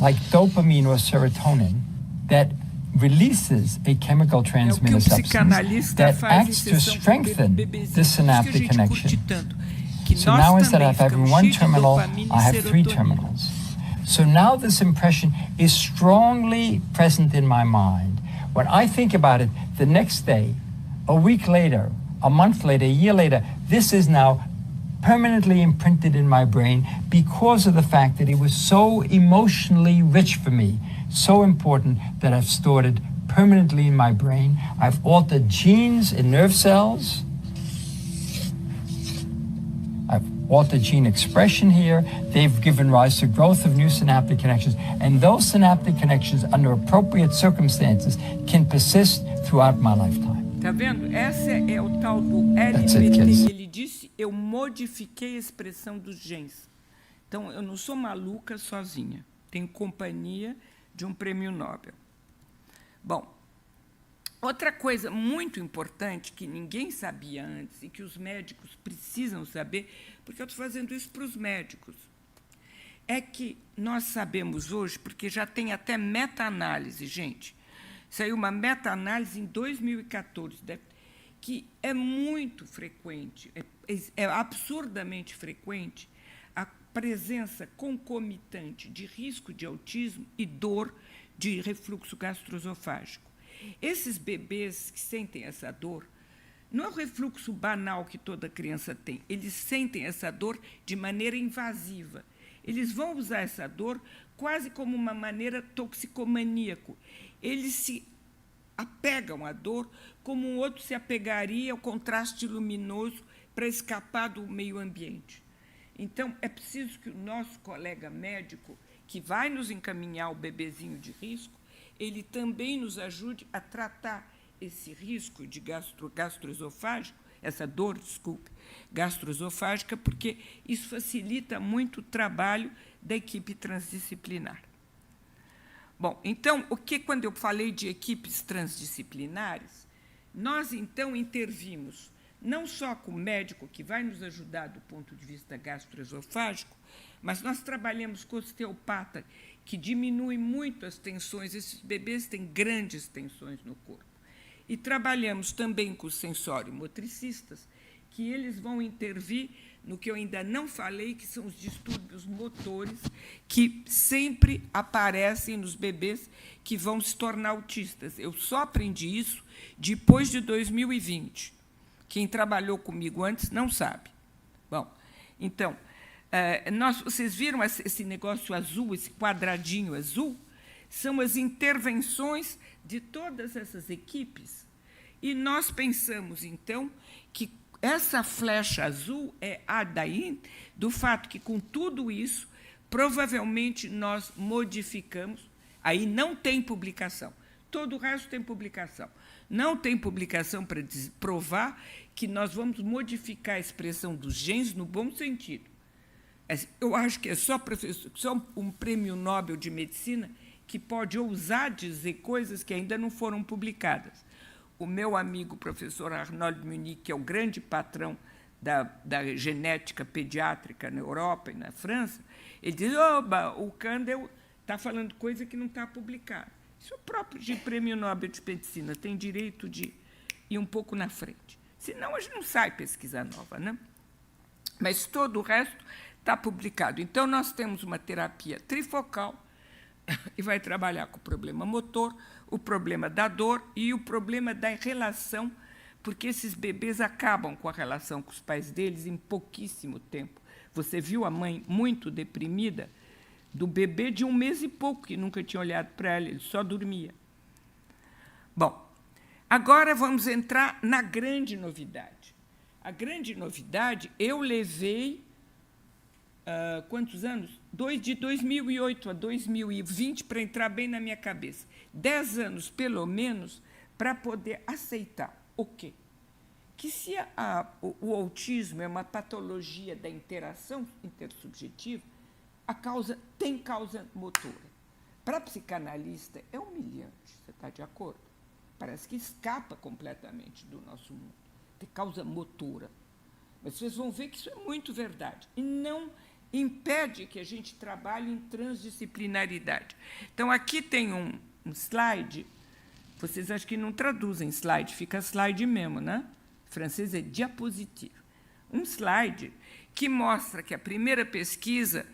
like dopamine or serotonin, that releases a chemical transmitter substance that acts to strengthen the synaptic connection. So now instead of having one terminal, I have 3 terminals. So now this impression is strongly present in my mind. When I think about it the next day, a week later, a month later, a year later, this is now permanently imprinted in my brain because of the fact that it was so emotionally rich for me, so important that I've stored it permanently in my brain. I've altered genes in nerve cells. I've altered gene expression here. They've given rise to growth of new synaptic connections. And those synaptic connections, under appropriate circumstances, can persist throughout my lifetime. Tá vendo? Essa é o tal do LPT. Ele disse, eu modifiquei a expressão dos genes. Então, eu não sou maluca sozinha. Tenho companhia de um prêmio Nobel. Bom, Outra coisa muito importante que ninguém sabia antes e que os médicos precisam saber, porque eu estou fazendo isso para os médicos, é que nós sabemos hoje, porque já tem até meta-análise, gente. Saiu uma meta-análise em 2014, que é muito frequente, é absurdamente frequente, a presença concomitante de risco de autismo e dor de refluxo gastroesofágico. Esses bebês que sentem essa dor, não é o refluxo banal que toda criança tem, eles sentem essa dor de maneira invasiva. Eles vão usar essa dor quase como uma maneira toxicomaníaca. Eles se apegam à dor como um outro se apegaria ao contraste luminoso para escapar do meio ambiente. Então, é preciso que o nosso colega médico, que vai nos encaminhar o bebezinho de risco, ele também nos ajude a tratar esse risco de gastroesofágico, essa dor, desculpe, gastroesofágica, porque isso facilita muito o trabalho da equipe transdisciplinar. Bom, então, quando eu falei de equipes transdisciplinares, nós, então, intervimos não só com o médico que vai nos ajudar do ponto de vista gastroesofágico, mas nós trabalhamos com o osteopata, que diminui muito as tensões. Esses bebês têm grandes tensões no corpo. E trabalhamos também com os sensório-motricistas, que eles vão intervir no que eu ainda não falei, que são os distúrbios motores, que sempre aparecem nos bebês que vão se tornar autistas. Eu só aprendi isso depois de 2020. Quem trabalhou comigo antes não sabe. Bom, então, vocês viram esse negócio azul, esse quadradinho azul? São as intervenções de todas essas equipes. E nós pensamos, então, que essa flecha azul é a daí do fato que, com tudo isso, provavelmente nós modificamos. Aí não tem publicação. Todo o resto tem publicação. Não tem publicação para provar que nós vamos modificar a expressão dos genes no bom sentido. Eu acho que é só um prêmio Nobel de Medicina que pode ousar dizer coisas que ainda não foram publicadas. O meu amigo, professor Arnold Munique, que é o grande patrão da genética pediátrica na Europa e na França, ele diz, oba, o Kandel está falando coisa que não está publicada. Isso é o próprio de prêmio Nobel de Medicina, tem direito de ir um pouco na frente. Senão, a gente não sai pesquisa nova, né? Mas todo o resto está publicado. Então, nós temos uma terapia trifocal e vai trabalhar com o problema motor, o problema da dor e o problema da relação, porque esses bebês acabam com a relação com os pais deles em pouquíssimo tempo. Você viu a mãe muito deprimida do bebê de 1 mês e pouco, que nunca tinha olhado para ela, ele só dormia. Bom, agora vamos entrar na grande novidade. A grande novidade, eu levei, quantos anos? De 2008 a 2020, para entrar bem na minha cabeça. 10 anos, pelo menos, para poder aceitar o quê? Que se o autismo é uma patologia da interação intersubjetiva, tem causa motora. Para psicanalista, é humilhante, você está de acordo? Parece que escapa completamente do nosso mundo. Tem causa motora. Mas vocês vão ver que isso é muito verdade. E não impede que a gente trabalhe em transdisciplinaridade. Então, aqui tem um slide. Vocês acham que não traduzem slide, fica slide mesmo, né? Em francês é diapositive. Um slide que mostra que a primeira pesquisa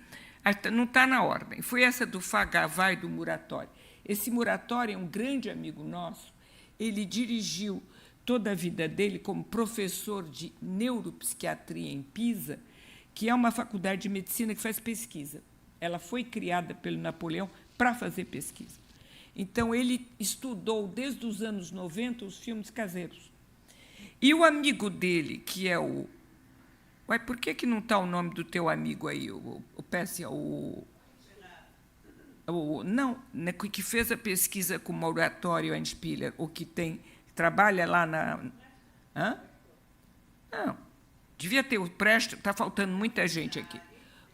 não está na ordem. Foi essa do Fagavá e do Muratori. Esse Muratori é um grande amigo nosso. Ele dirigiu toda a vida dele como professor de neuropsiquiatria em Pisa, que é uma faculdade de medicina que faz pesquisa. Ela foi criada pelo Napoleão para fazer pesquisa. Então, ele estudou, desde os anos 90, os filmes caseiros. E o amigo dele, que é o... Ué, por que não está o nome do teu amigo aí, o Pessia, não, que fez a pesquisa com o Muratori Endspieler, o que trabalha lá na... Hã? Não, devia ter o Presto, está faltando muita gente aqui.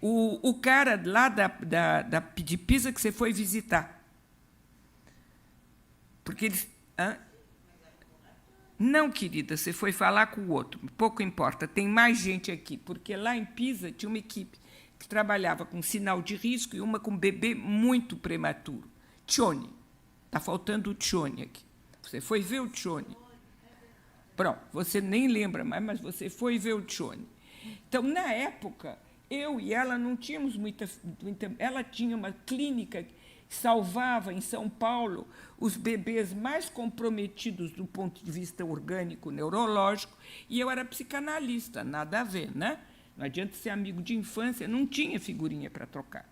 O cara lá de Pisa que você foi visitar. Porque eles... Hã? Não, querida, você foi falar com o outro. Pouco importa, tem mais gente aqui, porque lá em Pisa tinha uma equipe que trabalhava com sinal de risco e uma com bebê muito prematuro. Tione. Está faltando o Tione aqui. Você foi ver o Tione. Pronto, você nem lembra mais, mas você foi ver o Tione. Então, na época, eu e ela não tínhamos muita... Ela tinha uma clínica que salvava, em São Paulo, os bebês mais comprometidos do ponto de vista orgânico, neurológico, e eu era psicanalista, nada a ver, né? Não adianta ser amigo de infância, não tinha figurinha para trocar.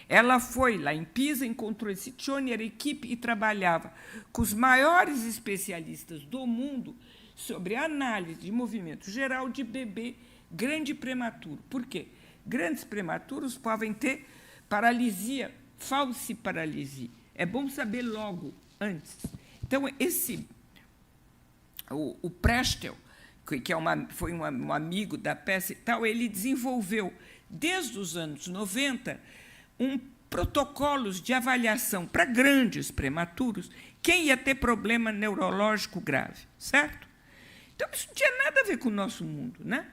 Ela foi lá em Pisa, encontrou esse Tione, era equipe e trabalhava com os maiores especialistas do mundo sobre análise de movimento geral de bebê grande e prematuro. Por quê? Grandes prematuros podem ter paralisia, falciparalisia. É bom saber logo, antes. Então, o Prestel, que foi um amigo da peça e tal, ele desenvolveu, desde os anos 90, protocolos de avaliação para grandes prematuros, quem ia ter problema neurológico grave, certo? Então, isso não tinha nada a ver com o nosso mundo, né?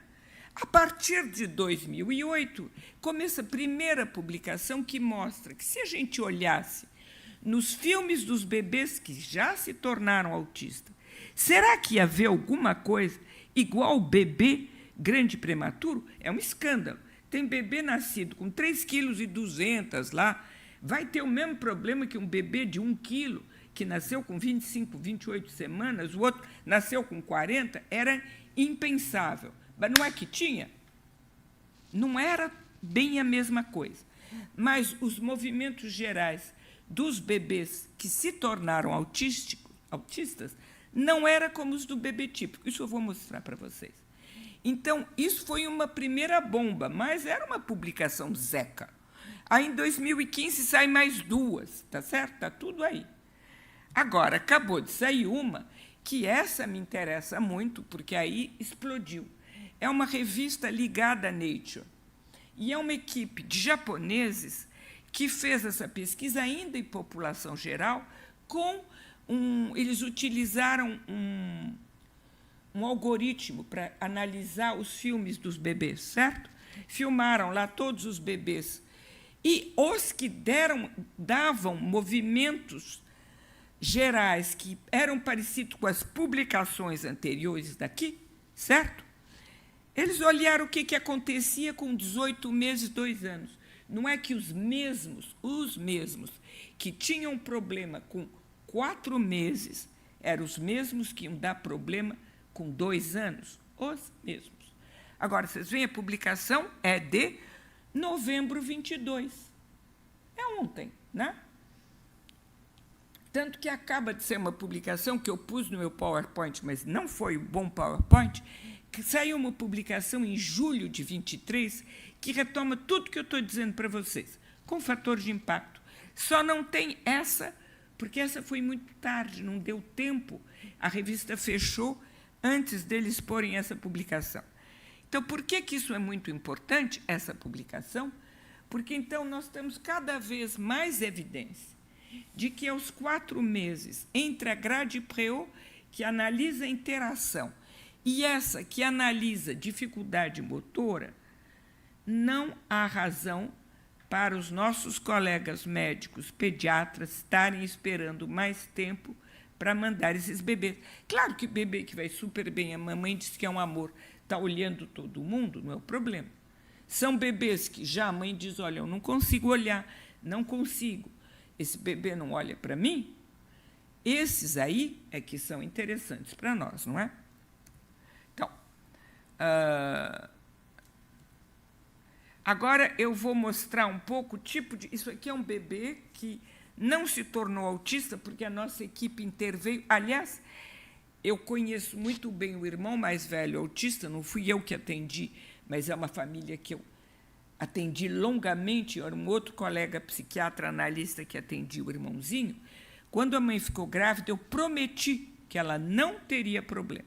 A partir de 2008, começa a primeira publicação que mostra que, se a gente olhasse nos filmes dos bebês que já se tornaram autistas, será que ia haver alguma coisa igual o bebê grande prematuro? É um escândalo. Tem bebê nascido com 3,2 kg lá, vai ter o mesmo problema que um bebê de 1 quilo, que nasceu com 25, 28 semanas, o outro nasceu com 40, era impensável. Mas não é que tinha? Não era bem a mesma coisa. Mas os movimentos gerais dos bebês que se tornaram autistas não era como os do bebê típico. Isso eu vou mostrar para vocês. Então, isso foi uma primeira bomba, mas era uma publicação zeca. Aí, em 2015, saem mais 2, tá certo? Está tudo aí. Agora, acabou de sair uma, que essa me interessa muito, porque aí explodiu. É uma revista ligada à Nature. E é uma equipe de japoneses que fez essa pesquisa ainda em população geral, eles utilizaram um algoritmo para analisar os filmes dos bebês, certo? Filmaram lá todos os bebês. E os que davam movimentos gerais que eram parecidos com as publicações anteriores daqui, certo? Eles olharam o que acontecia com 18 meses, 2 anos. Não é que os mesmos que tinham problema com 4 meses eram os mesmos que iam dar problema com 2 anos? Os mesmos. Agora, vocês veem, a publicação é de novembro 22. É ontem, né? Tanto que acaba de ser uma publicação que eu pus no meu PowerPoint, mas não foi um bom PowerPoint, que saiu uma publicação em julho de 23, que retoma tudo que eu estou dizendo para vocês, com fator de impacto. Só não tem essa, porque essa foi muito tarde, não deu tempo, a revista fechou antes deles porem essa publicação. Então, por que isso é muito importante, essa publicação? Porque, então, nós temos cada vez mais evidência de que, aos 4 meses, entre a grade Préau, que analisa a interação, e essa que analisa dificuldade motora, não há razão para os nossos colegas médicos pediatras estarem esperando mais tempo para mandar esses bebês. Claro que bebê que vai super bem, a mamãe diz que é um amor, está olhando todo mundo, não é o problema. São bebês que já a mãe diz, olha, eu não consigo olhar, não consigo. Esse bebê não olha para mim? Esses aí é que são interessantes para nós, não é? Então, agora eu vou mostrar um pouco o tipo de... Isso aqui é um bebê que não se tornou autista porque a nossa equipe interveio. Aliás, eu conheço muito bem o irmão mais velho autista, não fui eu que atendi, mas é uma família que eu atendi longamente, era um outro colega psiquiatra analista que atendia o irmãozinho. Quando a mãe ficou grávida, eu prometi que ela não teria problema,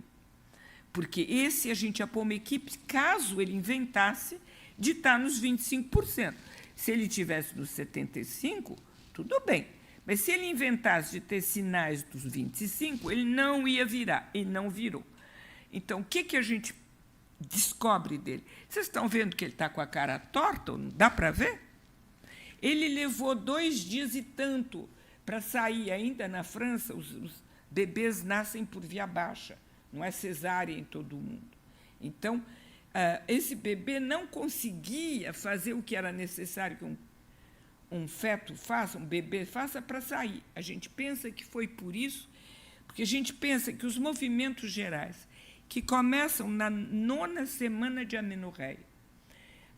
porque esse a gente ia pôr uma equipe, caso ele inventasse, de estar nos 25%. Se ele tivesse nos 75%, tudo bem, Mas se ele inventasse de ter sinais dos 25, ele não ia virar, e não virou. Então, o que a gente descobre dele? Vocês estão vendo que ele está com a cara torta? Não dá para ver? Ele levou 2 dias e tanto para sair. Ainda na França, os bebês nascem por via baixa, não é cesárea em todo o mundo. Então, esse bebê não conseguia fazer o que era necessário que um feto faça, um bebê faça para sair. A gente pensa que foi por isso, porque a gente pensa que os movimentos gerais, que começam na 9ª semana de amenorreia,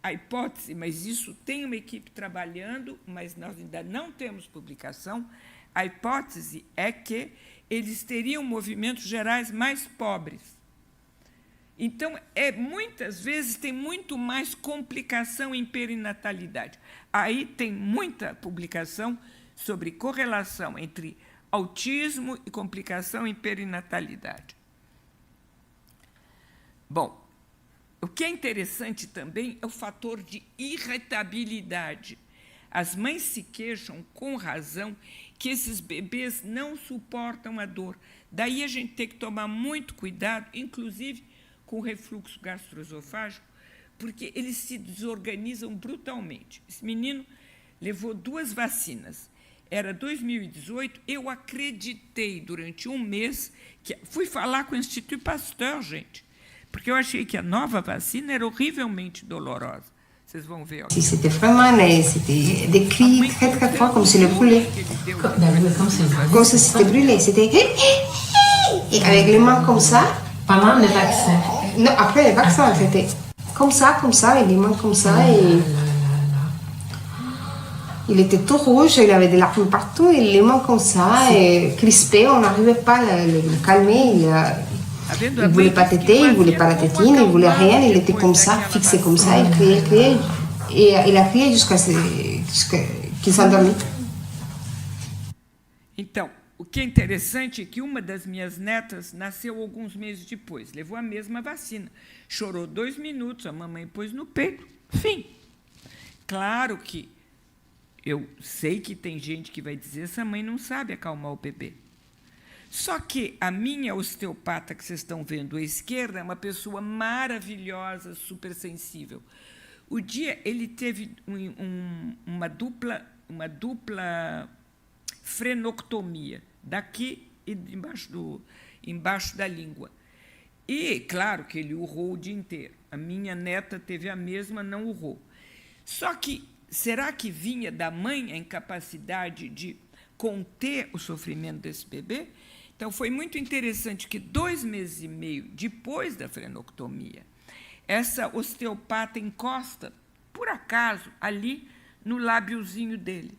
a hipótese, mas isso tem uma equipe trabalhando, mas nós ainda não temos publicação, a hipótese é que eles teriam movimentos gerais mais pobres. Então, muitas vezes tem muito mais complicação em perinatalidade. Aí tem muita publicação sobre correlação entre autismo e complicação em perinatalidade. Bom, o que é interessante também é o fator de irritabilidade. As mães se queixam, com razão, que esses bebês não suportam a dor. Daí a gente tem que tomar muito cuidado, inclusive com o refluxo gastroesofágico, porque eles se desorganizam brutalmente. Esse menino levou 2 vacinas. Era 2018, eu acreditei durante um mês, fui falar com o Instituto Pasteur, gente, porque eu achei que a nova vacina era horrivelmente dolorosa. Vocês vão ver. Si c'était vraiment c'était des cris très très forts comme si le brûlait. Comme si c'était brûlé. C'était et avec les mains comme ça. Pendant le vaccin. Non, après le vaccin, c'était comme ça, et les mains comme ça. Et il était tout rouge, il avait des larmes partout, et les mains comme ça, et crispé, on n'arrivait pas à le calmer. Il ne voulait pas téter, il ne voulait pas la tétine, il ne voulait rien, il était comme ça, fixé comme ça, il criait. Et il a crié jusqu'à qu'il s'endormit. Então, o que é interessante é que uma das minhas netas nasceu alguns meses depois, levou a mesma vacina, chorou 2 minutos, a mamãe pôs no peito, fim. Claro que eu sei que tem gente que vai dizer essa mãe não sabe acalmar o bebê. Só que a minha osteopata que vocês estão vendo à esquerda é uma pessoa maravilhosa, super sensível. O dia ele teve uma dupla frenectomia, daqui e embaixo da língua. E, claro, que ele urrou o dia inteiro. A minha neta teve a mesma, não urrou. Só que, será que vinha da mãe a incapacidade de conter o sofrimento desse bebê? Então, foi muito interessante que 2 meses e meio depois da frenectomia, essa osteopata encosta, por acaso, ali no lábiozinho dele.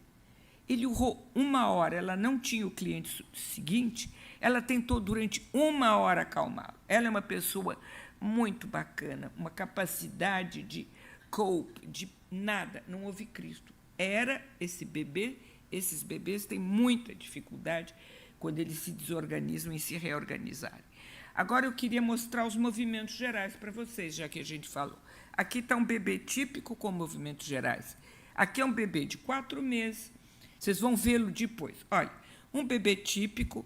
Ele urrou 1 hora, ela não tinha o cliente seguinte, ela tentou durante 1 hora acalmá-lo. Ela é uma pessoa muito bacana, uma capacidade de cope, de nada, não houve Cristo. Era esse bebê, esses bebês têm muita dificuldade quando eles se desorganizam e se reorganizarem. Agora, eu queria mostrar os movimentos gerais para vocês, já que a gente falou. Aqui está um bebê típico com movimentos gerais. Aqui é um bebê de 4 meses. Vocês vão vê-lo depois. Olha, um bebê típico,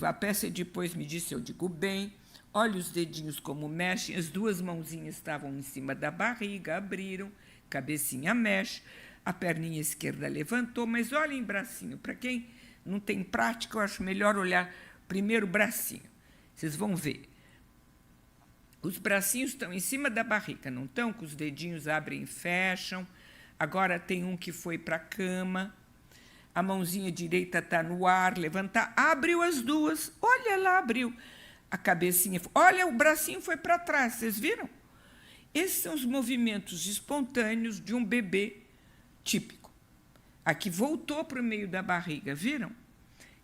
a peça depois me disse, eu digo bem, olha os dedinhos como mexem, as 2 mãozinhas estavam em cima da barriga, abriram, cabecinha mexe, a perninha esquerda levantou, mas olhem bracinho, para quem não tem prática, eu acho melhor olhar primeiro o bracinho. Vocês vão ver. Os bracinhos estão em cima da barriga, não estão? Que os dedinhos abrem e fecham. Agora tem um que foi para a cama. A mãozinha direita está no ar, levantar. Abriu as 2. Olha lá, abriu. A cabecinha. Olha, o bracinho foi para trás. Vocês viram? Esses são os movimentos espontâneos de um bebê típico. Aqui voltou para o meio da barriga, viram?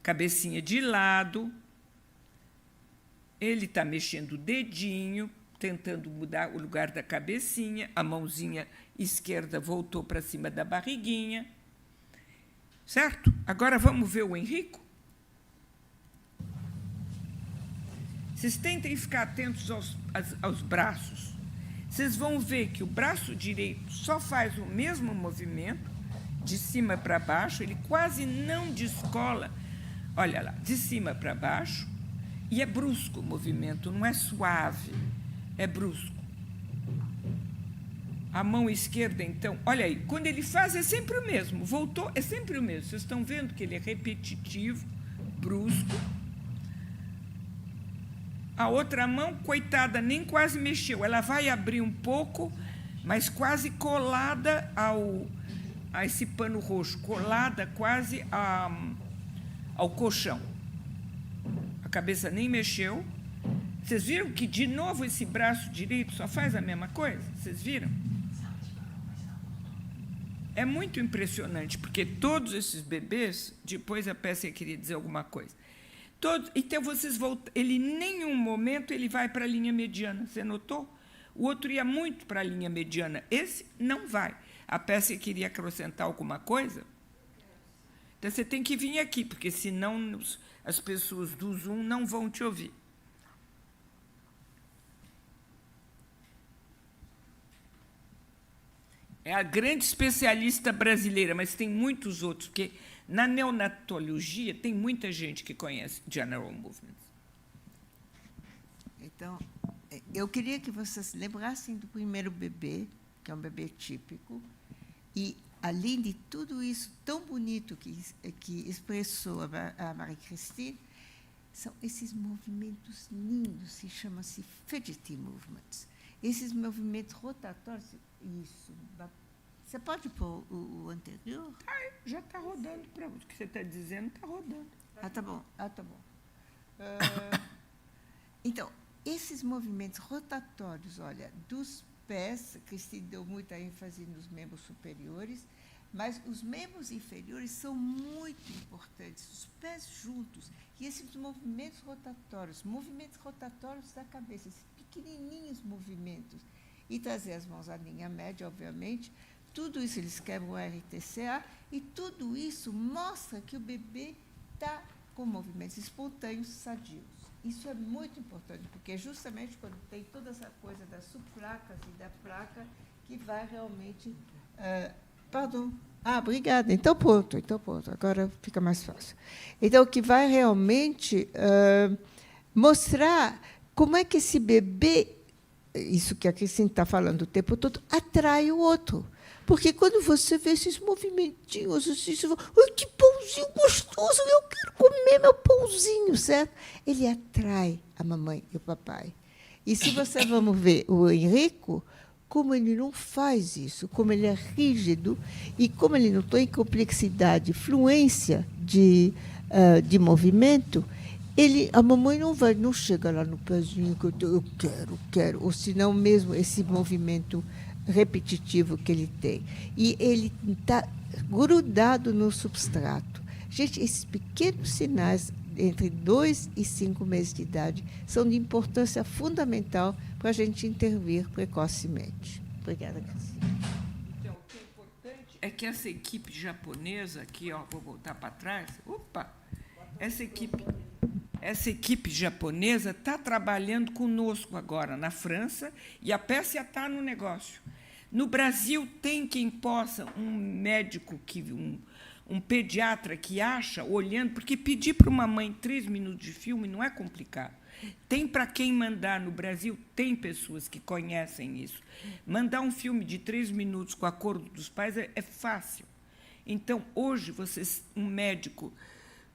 Cabecinha de lado. Ele está mexendo o dedinho, tentando mudar o lugar da cabecinha. A mãozinha esquerda voltou para cima da barriguinha. Certo? Agora vamos ver o Henrico. Vocês tentem ficar atentos aos braços. Vocês vão ver que o braço direito só faz o mesmo movimento de cima para baixo, ele quase não descola. Olha lá, de cima para baixo, e é brusco o movimento, não é suave, é brusco. A mão esquerda, então, olha aí, quando ele faz é sempre o mesmo, voltou, é sempre o mesmo. Vocês estão vendo que ele é repetitivo, brusco. A outra mão, coitada, nem quase mexeu. Ela vai abrir um pouco, mas quase colada a esse pano roxo, colada quase ao colchão. A cabeça nem mexeu. Vocês viram que, de novo, esse braço direito só faz a mesma coisa? Vocês viram? É muito impressionante, porque todos esses bebês, depois a Pérsia queria dizer alguma coisa, então vocês voltam, ele em nenhum momento ele vai para a linha mediana, você notou? O outro ia muito para a linha mediana, esse não vai. A Pérsia queria acrescentar alguma coisa? Então você tem que vir aqui, porque senão as pessoas do Zoom não vão te ouvir. É a grande especialista brasileira, mas tem muitos outros, porque na neonatologia tem muita gente que conhece General Movements. Então, eu queria que vocês lembrassem do primeiro bebê, que é um bebê típico, e, além de tudo isso tão bonito que expressou a Marie-Christine, são esses movimentos lindos, se chama-se fidgety movements. Esses movimentos rotatórios, isso. Você pode pôr o anterior? Já está rodando, para o que você está dizendo, está rodando. Tá bom. Então, esses movimentos rotatórios, olha, dos pés, Christine deu muita ênfase nos membros superiores, mas os membros inferiores são muito importantes, os pés juntos. E esses movimentos rotatórios da cabeça, esses pequenininhos movimentos, e trazer as mãos à linha média, obviamente, tudo isso eles quebram o RTCA, e tudo isso mostra que o bebê está com movimentos espontâneos sadios. Isso é muito importante, porque é justamente quando tem toda essa coisa das subplacas e da placa que vai realmente... pardon. Obrigada. Então, pronto. Agora fica mais fácil. Então, que vai realmente mostrar como é que esse bebê, isso que a Christine está falando o tempo todo, atrai o outro. Porque quando você vê esses movimentinhos, assim, você fala, ai, que pãozinho gostoso, eu quero comer meu pãozinho, certo? Ele atrai a mamãe e o papai. E se você vamos ver o Henrico, como ele não faz isso, como ele é rígido e como ele não tem complexidade, fluência de movimento, a mamãe não chega lá no pezinho que eu quero, ou senão mesmo esse movimento repetitivo que ele tem. E ele está grudado no substrato. Gente, esses pequenos sinais entre 2 e 5 meses de idade são de importância fundamental para a gente intervir precocemente. Obrigada, Cristina. Então, o que é importante é que essa equipe japonesa, aqui, vou voltar para trás, essa equipe japonesa está trabalhando conosco agora na França, e a Pérsia está no negócio. No Brasil, tem quem possa, um médico, um pediatra que acha, olhando, porque pedir para uma mãe 3 minutos de filme não é complicado. Tem para quem mandar. No Brasil, tem pessoas que conhecem isso. Mandar um filme de 3 minutos com acordo dos pais é fácil. Então, hoje, um médico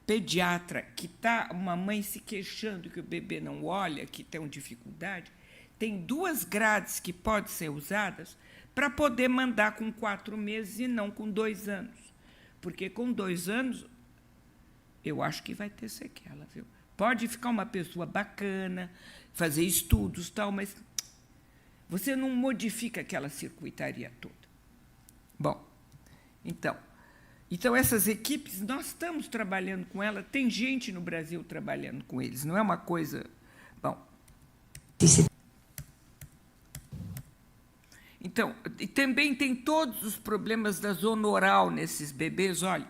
pediatra que está uma mãe se queixando que o bebê não olha, que tem dificuldade, tem 2 grades que podem ser usadas para poder mandar com 4 meses e não com 2 anos. Porque com 2 anos, eu acho que vai ter sequela, viu? Pode ficar uma pessoa bacana, fazer estudos, tal, mas você não modifica aquela circuitaria toda. Bom, então, essas equipes, nós estamos trabalhando com elas, tem gente no Brasil trabalhando com eles, não é uma coisa... Bom. Então, e também tem todos os problemas da zona oral nesses bebês, olha.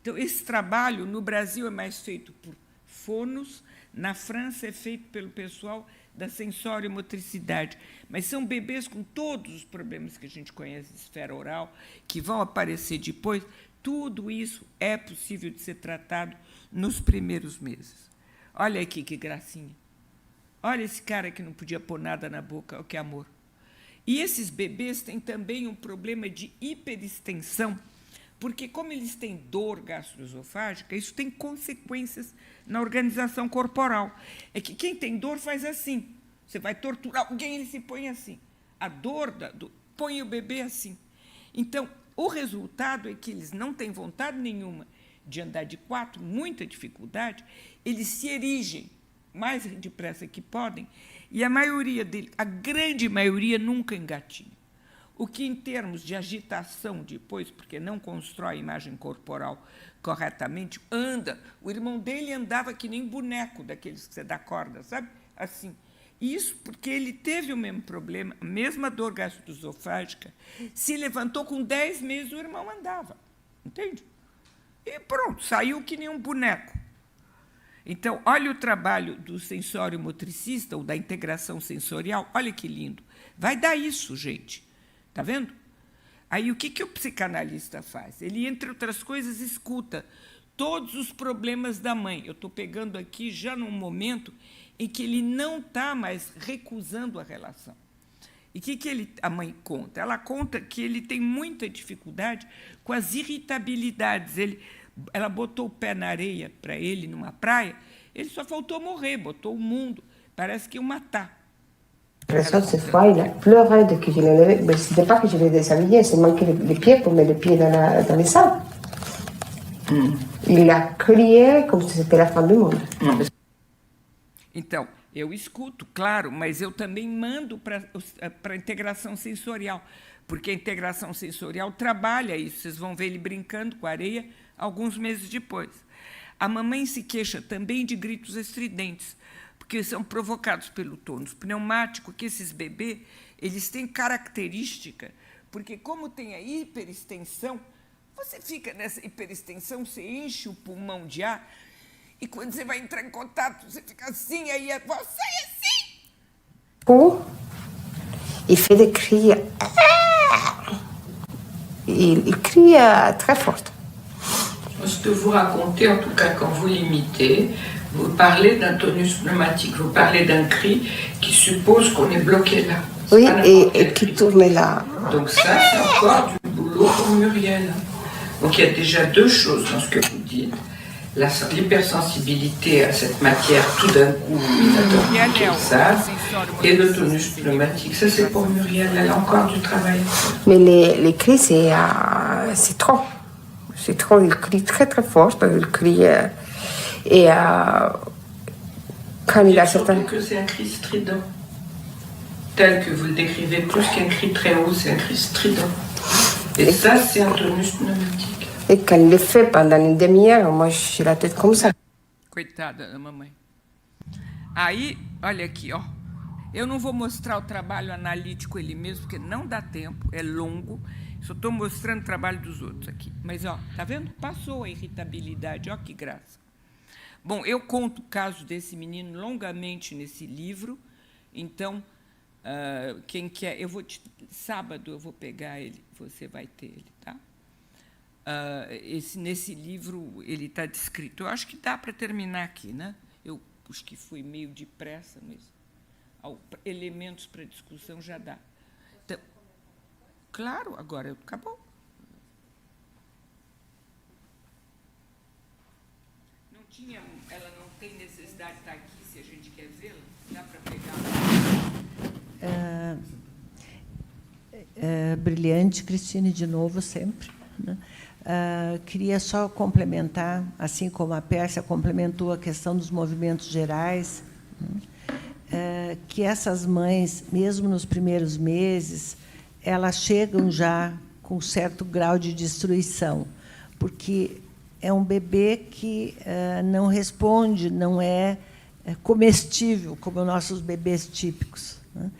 Então, esse trabalho no Brasil é mais feito por fonos, na França é feito pelo pessoal da sensório-motricidade, mas são bebês com todos os problemas que a gente conhece de esfera oral, que vão aparecer depois. Tudo isso é possível de ser tratado nos primeiros meses. Olha aqui que gracinha. Olha esse cara que não podia pôr nada na boca, que amor. E esses bebês têm também um problema de hiperextensão, porque, como eles têm dor gastroesofágica, isso tem consequências na organização corporal. É que quem tem dor faz assim. Você vai torturar alguém, ele se põe assim. A dor põe o bebê assim. Então, o resultado é que eles não têm vontade nenhuma de andar de 4, muita dificuldade, eles se erigem mais depressa que podem, e a maioria deles, a grande maioria, nunca engatinha. O que, em termos de agitação depois, porque não constrói imagem corporal corretamente, anda. O irmão dele andava que nem boneco daqueles que você dá corda, sabe? Assim. Isso porque ele teve o mesmo problema, a mesma dor gastroesofágica, se levantou com 10 meses, o irmão andava. Entende? E pronto, saiu que nem um boneco. Então, olha o trabalho do sensório-motricista, ou da integração sensorial, olha que lindo. Vai dar isso, gente. Está vendo? Aí, o que o psicanalista faz? Ele, entre outras coisas, escuta todos os problemas da mãe. Eu estou pegando aqui já num momento em que ele não está mais recusando a relação. E o que a mãe conta? Ela conta que ele tem muita dificuldade com as irritabilidades. Ela botou o pé na areia para ele, numa praia, ele só faltou morrer, botou o mundo. Parece que ia matar. Cette fois, il a pleuré de que je l'ai levé. Mais ce n'était pas que je l'ai déshabillé, c'est manqué les pieds pour mettre les pieds dans les sables. Il a crié comme si c'était la fin du monde. Então, eu escuto, claro, mas eu também mando para a integração sensorial, porque a integração sensorial trabalha isso. Vocês vão ver ele brincando com a areia alguns meses depois. A mamãe se queixa também de gritos estridentes, porque são provocados pelo tônus pneumático, que esses bebês eles têm característica, porque como tem a hiperextensão, você fica nessa hiperextensão, você enche o pulmão de ar, e quando você vai entrar em contato, você fica assim, aí você é assim. Il fait des cris. Il crie très fort. Je peux vous raconter, en tout cas, quand vous l'imitez, vous parlez d'un tonus pneumatique, vous parlez d'un cri qui suppose qu'on est bloqué là. Oui, et qui tourne là. Donc ça, c'est encore du boulot pour Muriel. Donc il y a déjà deux choses dans ce que vous dites. L'hypersensibilité à cette matière, tout d'un coup, ça, et le tonus pneumatique. Ça, c'est pour Muriel, elle a encore du travail. Mais les cris, c'est trop. C'est trop, il crie très très fort, il crie... et quand il a certains... que c'est un cri strident. Tel que vous le décrivez, plus qu'un cri très haut, c'est un cri strident. Et ça, c'est un tonus pneumatique. Et quand il le fait pendant une demi-heure, moi, j'ai la tête comme ça. Coitada da mamãe. Aí, olha aqui, ó. Eu não vou mostrar o trabalho analítico ele mesmo, porque não dá tempo, é longo. Só estou mostrando o trabalho dos outros aqui. Mas, ó, tá vendo? Passou a irritabilidade, ó que graça. Bom, eu conto o caso desse menino longamente nesse livro. Então, quem quer... sábado eu vou pegar ele, você vai ter ele, tá? Nesse livro ele está descrito. Eu acho que dá para terminar aqui, né? Eu acho que fui meio depressa, mas elementos para discussão já dá. Então, claro, agora acabou. Ela não tem necessidade de estar aqui se a gente quer vê-la? Dá para pegar? Brilhante, Cristine, de novo, sempre, né? Queria só complementar, assim como a Pérsia complementou a questão dos movimentos gerais, que essas mães, mesmo nos primeiros meses, elas chegam já com certo grau de destruição, porque é um bebê que não responde, não é comestível, como os nossos bebês típicos, né?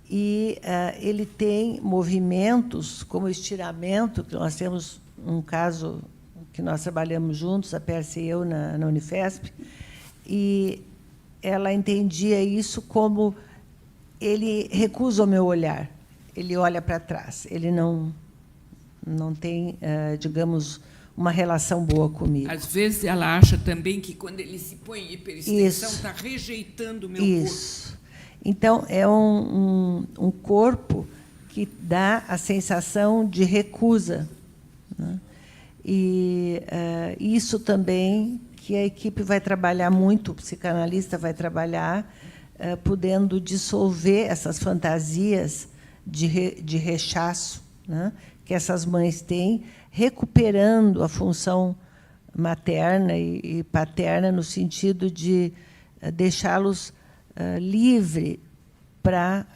E ele tem movimentos, como estiramento, que nós temos um caso que nós trabalhamos juntos, a Pérsia e eu, na Unifesp, e ela entendia isso como ele recusa o meu olhar, ele olha para trás, ele não tem, digamos, uma relação boa comigo. Às vezes ela acha também que quando ele se põe em hiperextensão está rejeitando o meu corpo. Então é um corpo que dá a sensação de recusa, né? E isso também que a equipe vai trabalhar muito, o psicanalista vai trabalhar, podendo dissolver essas fantasias de rechaço, né, que essas mães têm, recuperando a função materna e paterna no sentido de deixá-los livre para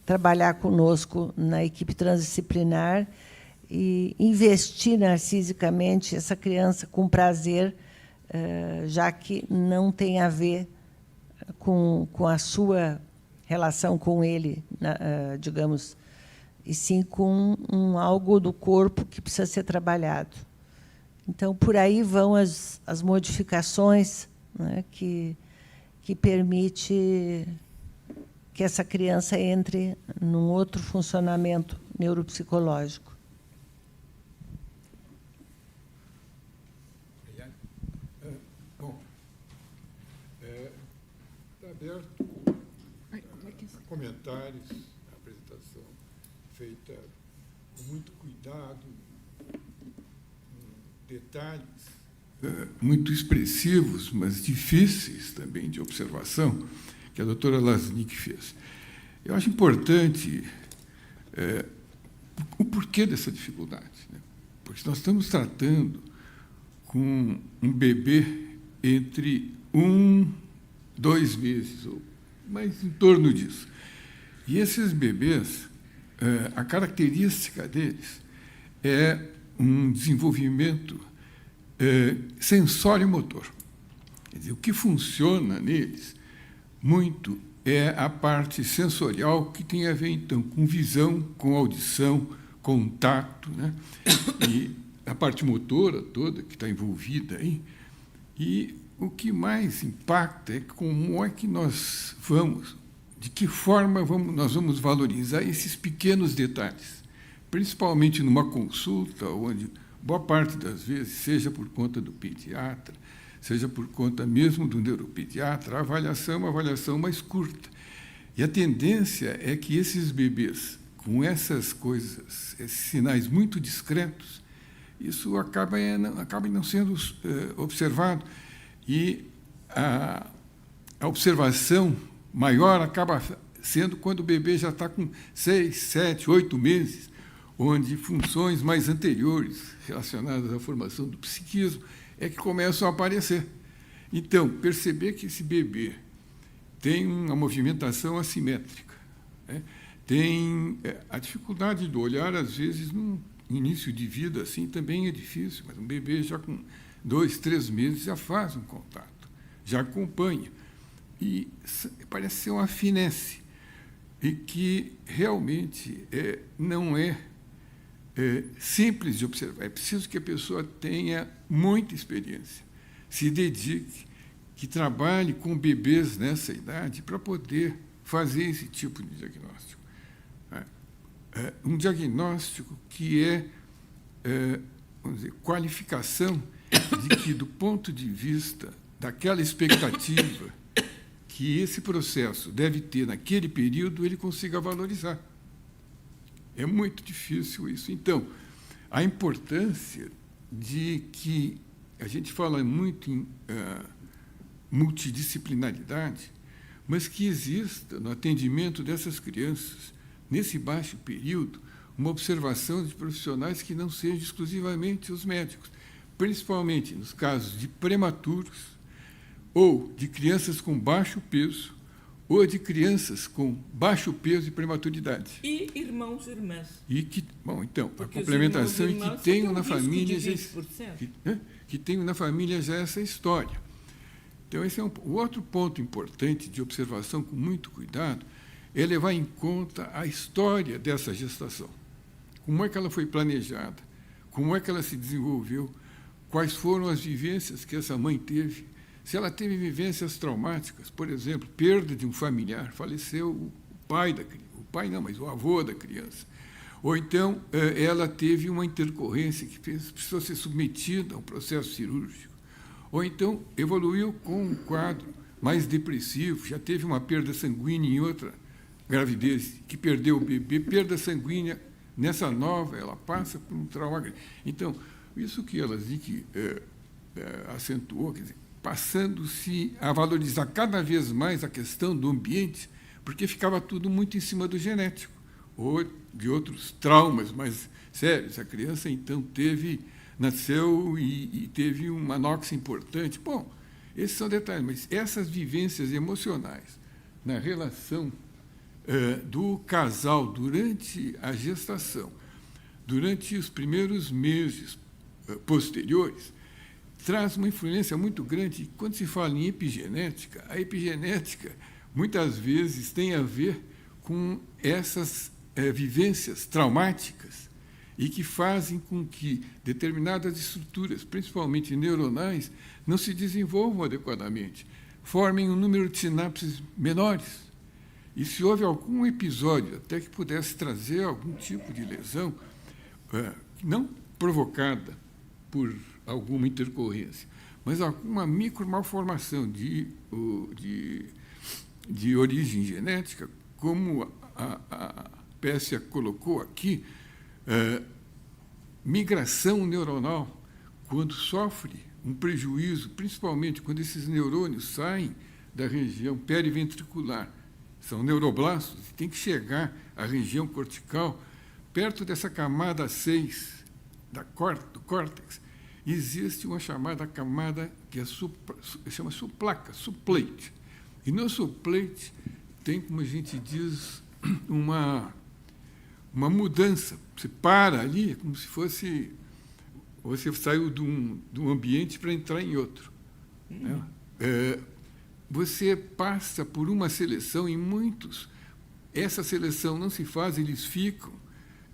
trabalhar conosco na equipe transdisciplinar e investir narcisicamente essa criança com prazer, já que não tem a ver com a sua relação com ele, digamos, e sim com algo do corpo que precisa ser trabalhado. Então, por aí vão as modificações, né, que permite que essa criança entre num outro funcionamento neuropsicológico. Bom, está aberto a comentários, a apresentação feita com muito cuidado, detalhes muito expressivos, mas difíceis também de observação, que a doutora Lasnik fez. Eu acho importante o porquê dessa dificuldade, né? Porque nós estamos tratando com um bebê entre 2 meses, ou mais em torno disso. E esses bebês, a característica deles é um desenvolvimento sensório-motor. Quer dizer, o que funciona neles muito é a parte sensorial, que tem a ver, então, com visão, com audição, com tato, né? E a parte motora toda que está envolvida aí. E o que mais impacta é como é que nós vamos, de que forma nós vamos valorizar esses pequenos detalhes, principalmente numa consulta, onde boa parte das vezes, seja por conta do pediatra, seja por conta mesmo do neuropediatra, a avaliação é uma avaliação mais curta. E a tendência é que esses bebês, com essas coisas, esses sinais muito discretos, isso acaba não sendo observado. E a observação maior acaba sendo quando o bebê já está com 6, 7, 8 meses, onde funções mais anteriores, relacionadas à formação do psiquismo, é que começam a aparecer. Então, perceber que esse bebê tem uma movimentação assimétrica, né? Tem a dificuldade do olhar, às vezes, no início de vida, assim, também é difícil, mas um bebê já com 2, 3 meses já faz um contato, já acompanha. E parece ser uma finesse, e que realmente não é simples de observar. É preciso que a pessoa tenha muita experiência, se dedique, que trabalhe com bebês nessa idade para poder fazer esse tipo de diagnóstico. Um diagnóstico que vamos dizer, qualificação de que, do ponto de vista daquela expectativa que esse processo deve ter naquele período, ele consiga valorizar. É muito difícil isso. Então, a importância de que a gente fala muito em multidisciplinaridade, mas que exista no atendimento dessas crianças, nesse baixo período, uma observação de profissionais que não sejam exclusivamente os médicos, principalmente nos casos de prematuros, ou de crianças com baixo peso, ou de crianças com baixo peso e prematuridade. E irmãos e irmãs. E que, bom, então, porque a complementação e que tenham na família que tenham na família já essa história. Então, esse é o outro ponto importante de observação com muito cuidado, é levar em conta a história dessa gestação. Como é que ela foi planejada? Como é que ela se desenvolveu? Quais foram as vivências que essa mãe teve? se ela teve vivências traumáticas, por exemplo, perda de um familiar, faleceu o pai da criança, o pai não, mas o avô da criança, ou então ela teve uma intercorrência que precisou ser submetida a um processo cirúrgico, ou então evoluiu com um quadro mais depressivo, já teve uma perda sanguínea em outra gravidez, que perdeu o bebê, perda sanguínea, nessa nova, ela passa por um trauma grande. Então, isso que ela acentuou, quer dizer, passando-se a valorizar cada vez mais a questão do ambiente, porque ficava tudo muito em cima do genético, ou de outros traumas mais sérios. A criança, então, nasceu e teve uma anóxia importante. Bom, esses são detalhes, mas essas vivências emocionais na relação do casal durante a gestação, durante os primeiros meses posteriores, traz uma influência muito grande. Quando se fala em epigenética, a epigenética muitas vezes tem a ver com essas vivências traumáticas e que fazem com que determinadas estruturas, principalmente neuronais, não se desenvolvam adequadamente, formem um número de sinapses menores. E se houve algum episódio até que pudesse trazer algum tipo de lesão, não provocada por alguma intercorrência, mas alguma micromalformação de origem genética, como a Pessia colocou aqui, migração neuronal, quando sofre um prejuízo, principalmente quando esses neurônios saem da região periventricular, são neuroblastos, tem que chegar à região cortical, perto dessa camada 6 do córtex, existe uma chamada camada que chama subplaca, subplate. E no subplate tem, como a gente diz, uma mudança. Você para ali, é como se fosse... Você saiu de um ambiente para entrar em outro. Né? Você passa por uma seleção em muitos. Essa seleção não se faz, eles ficam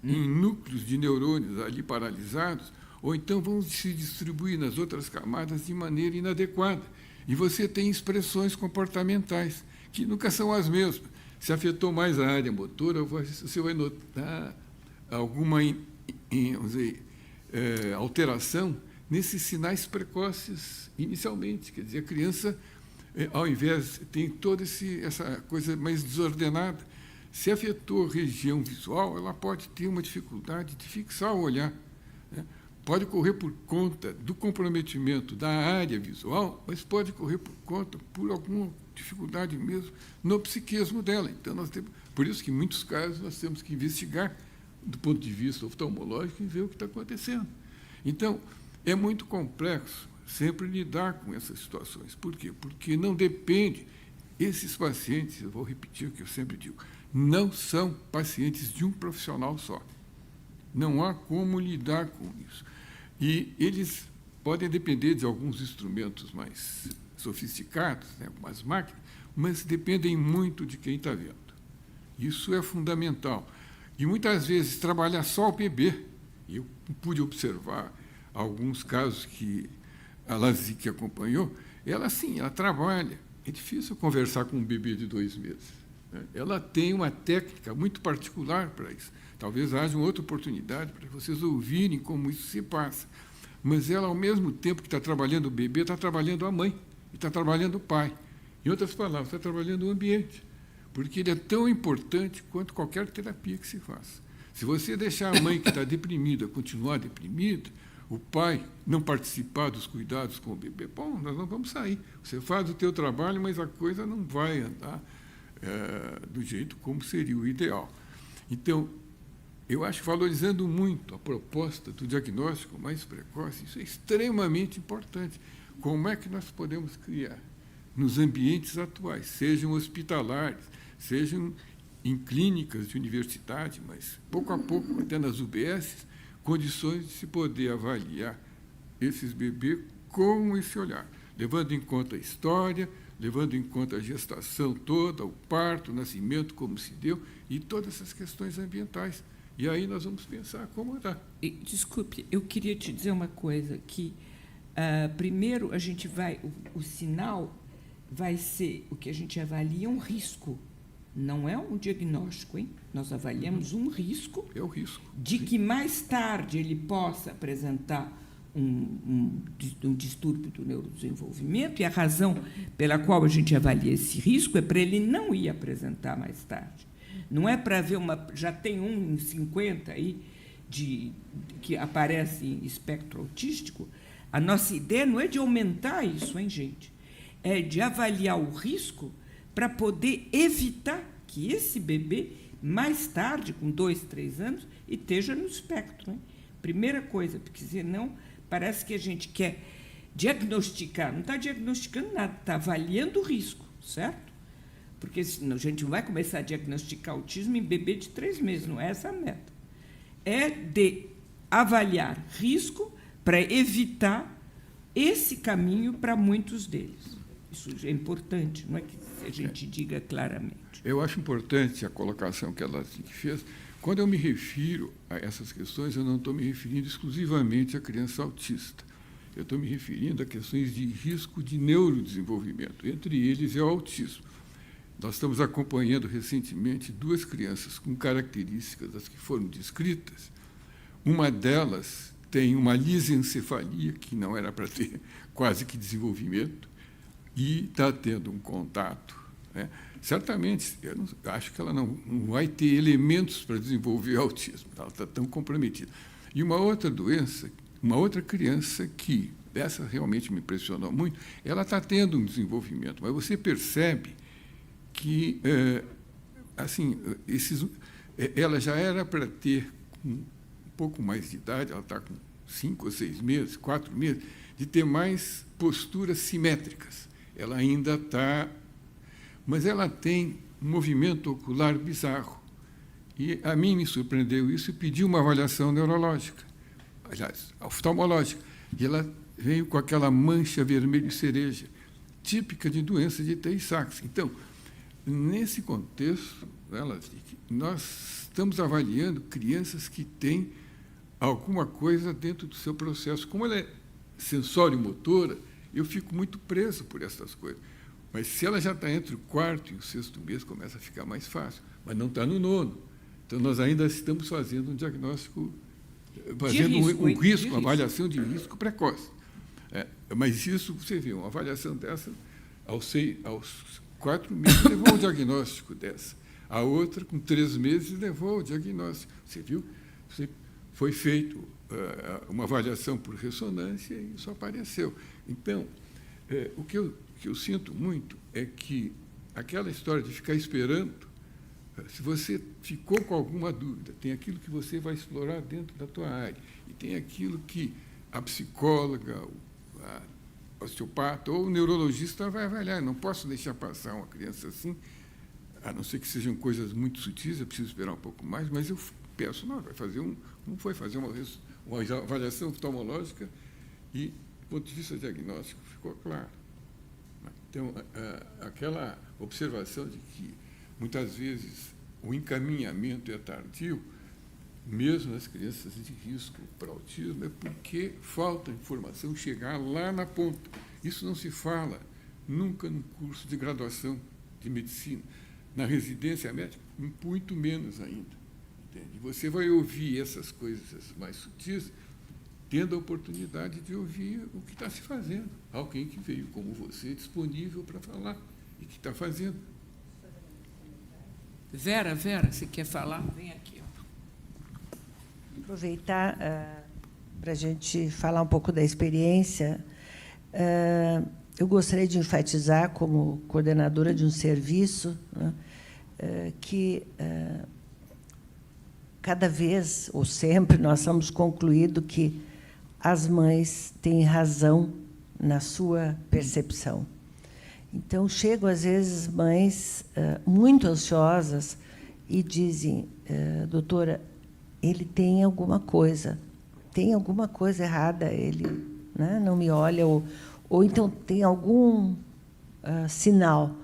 em núcleos de neurônios ali paralisados, ou então vão se distribuir nas outras camadas de maneira inadequada. E você tem expressões comportamentais, que nunca são as mesmas. Se afetou mais a área motora, você vai notar alguma vamos dizer, alteração nesses sinais precoces inicialmente. Quer dizer, a criança, ao invés, tem toda essa coisa mais desordenada. Se afetou a região visual, ela pode ter uma dificuldade de fixar o olhar, né? Pode correr por conta do comprometimento da área visual, mas pode correr por alguma dificuldade mesmo no psiquismo dela. Então, por isso que, em muitos casos, nós temos que investigar do ponto de vista oftalmológico e ver o que está acontecendo. Então, é muito complexo sempre lidar com essas situações. Por quê? Porque não depende... Esses pacientes, eu vou repetir o que eu sempre digo, não são pacientes de um profissional só. Não há como lidar com isso. E eles podem depender de alguns instrumentos mais sofisticados, né, algumas máquinas, mas dependem muito de quem está vendo. Isso é fundamental. E, muitas vezes, trabalhar só o bebê. Eu pude observar alguns casos que a Lazique acompanhou. Ela, sim, ela trabalha. É difícil conversar com um bebê de 2 meses. Né? Ela tem uma técnica muito particular para isso. Talvez haja uma outra oportunidade para vocês ouvirem como isso se passa. Mas ela, ao mesmo tempo que está trabalhando o bebê, está trabalhando a mãe, e está trabalhando o pai. Em outras palavras, está trabalhando o ambiente, porque ele é tão importante quanto qualquer terapia que se faça. Se você deixar a mãe que está deprimida continuar deprimida, o pai não participar dos cuidados com o bebê, bom, nós não vamos sair. Você faz o teu trabalho, mas a coisa não vai andar do jeito como seria o ideal. Então, eu acho, valorizando muito a proposta do diagnóstico mais precoce, isso é extremamente importante. Como é que nós podemos criar, nos ambientes atuais, sejam hospitalares, sejam em clínicas de universidade, mas, pouco a pouco, até nas UBS, condições de se poder avaliar esses bebês com esse olhar, levando em conta a história, levando em conta a gestação toda, o parto, o nascimento, como se deu, e todas essas questões ambientais. E aí nós vamos pensar como dá. Desculpe, eu queria te dizer uma coisa, que Primeiro, a gente vai... O sinal vai ser o que a gente avalia um risco. Não é um diagnóstico, hein? Nós avaliamos um risco. É o risco. De que mais tarde ele possa apresentar um distúrbio do neurodesenvolvimento, e a razão pela qual a gente avalia esse risco é para ele não ir apresentar mais tarde. Não é para ver já tem um em 50 aí que aparece em espectro autístico. A nossa ideia não é de aumentar isso, hein, gente? É de avaliar o risco para poder evitar que esse bebê, mais tarde, com 2, 3 anos, esteja no espectro. Hein? Primeira coisa, porque senão parece que a gente quer diagnosticar. Não está diagnosticando nada, está avaliando o risco, certo? Porque senão a gente não vai começar a diagnosticar autismo em bebê de 3 meses, não é essa a meta. É de avaliar risco para evitar esse caminho para muitos deles. Isso é importante, não é que a gente diga claramente. Eu acho importante a colocação que ela fez. Quando eu me refiro a essas questões, eu não estou me referindo exclusivamente à criança autista. Eu estou me referindo a questões de risco de neurodesenvolvimento. Entre eles é o autismo. Nós estamos acompanhando recentemente 2 crianças com características das que foram descritas. Uma delas tem uma lisencefalia, que não era para ter quase que desenvolvimento, e está tendo um contato. Né? Certamente, eu acho que ela não vai ter elementos para desenvolver autismo, ela está tão comprometida. E uma outra doença, uma outra criança que, essa realmente me impressionou muito, ela está tendo um desenvolvimento, mas você percebe que, assim, ela já era para ter um pouco mais de idade, ela está com 5 ou 6 meses, 4 meses, de ter mais posturas simétricas. Ela ainda está... Mas ela tem um movimento ocular bizarro. E a mim me surpreendeu isso e pedi uma avaliação neurológica, aliás, oftalmológica. E ela veio com aquela mancha vermelha cereja, típica de doença de Tay-Sachs. Então, nesse contexto, nós estamos avaliando crianças que têm alguma coisa dentro do seu processo. Como ela é sensório-motora, eu fico muito preso por essas coisas. Mas se ela já está entre o 4º e o 6º mês, começa a ficar mais fácil. Mas não está no 9º. Então, nós ainda estamos fazendo um diagnóstico, fazendo um risco, uma avaliação de risco precoce. Mas isso, você vê, uma avaliação dessa, aos 4 meses, levou o diagnóstico dessa. A outra, com 3 meses, levou o diagnóstico. Você viu? Foi feito uma avaliação por ressonância e isso apareceu. Então, o que eu sinto muito é que aquela história de ficar esperando, se você ficou com alguma dúvida, tem aquilo que você vai explorar dentro da tua área, e tem aquilo que a psicóloga, a osteopata ou o neurologista vai avaliar. Não posso deixar passar uma criança assim, a não ser que sejam coisas muito sutis, eu preciso esperar um pouco mais, mas eu peço, não, foi fazer uma avaliação oftalmológica e, do ponto de vista diagnóstico, ficou claro. Então, aquela observação de que, muitas vezes, o encaminhamento é tardio, mesmo nas crianças de risco para autismo, é porque falta informação chegar lá na ponta. Isso não se fala nunca no curso de graduação de medicina. Na residência médica, muito menos ainda. Entende? Você vai ouvir essas coisas mais sutis, tendo a oportunidade de ouvir o que está se fazendo. Alguém que veio como você, disponível para falar, e que está fazendo. Vera, você quer falar? Vem aqui. Aproveitar para a gente falar um pouco da experiência. Eu gostaria de enfatizar, como coordenadora de um serviço, né, que cada vez, ou sempre, nós estamos concluído que as mães têm razão na sua percepção. Então, chegam, às vezes, mães muito ansiosas e dizem, doutora, ele tem alguma coisa errada, ele, né, não me olha, ou então tem algum sinal.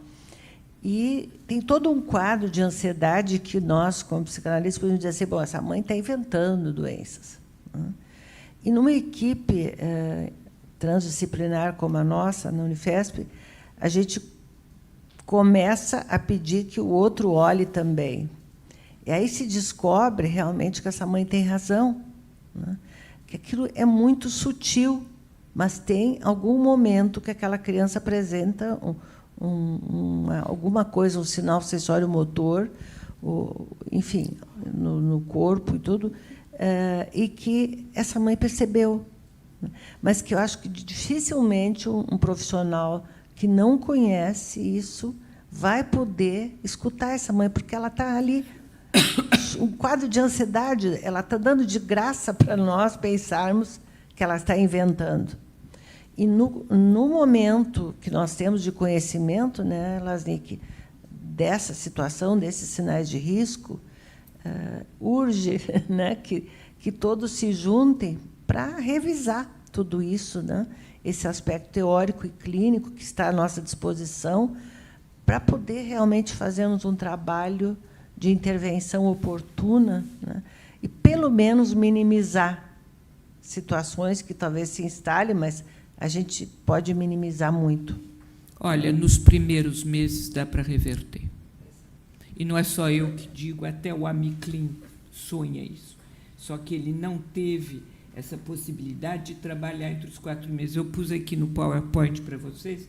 E tem todo um quadro de ansiedade que nós, como psicanalistas, podemos dizer assim, bom, essa mãe está inventando doenças. Né? E numa equipe transdisciplinar como a nossa, na Unifesp, a gente começa a pedir que o outro olhe também. E aí se descobre realmente que essa mãe tem razão, né? Que aquilo é muito sutil, mas tem algum momento que aquela criança apresenta alguma coisa, um sinal sensório-motor, enfim, no corpo e tudo, e que essa mãe percebeu. Mas que eu acho que dificilmente um profissional que não conhece isso vai poder escutar essa mãe, porque ela está ali, um quadro de ansiedade, ela está dando de graça para nós pensarmos que ela está inventando. E, no momento que nós temos de conhecimento, né, Lasnik, dessa situação, desses sinais de risco, urge, né, que todos se juntem para revisar tudo isso, né, esse aspecto teórico e clínico que está à nossa disposição, para poder realmente fazermos um trabalho de intervenção oportuna, né, e, pelo menos, minimizar situações que talvez se instalem, mas a gente pode minimizar muito. Olha, nos primeiros meses dá para reverter. E não é só eu que digo, até o Amiclin sonha isso. Só que ele não teve essa possibilidade de trabalhar entre os 4 meses. Eu pus aqui no PowerPoint para vocês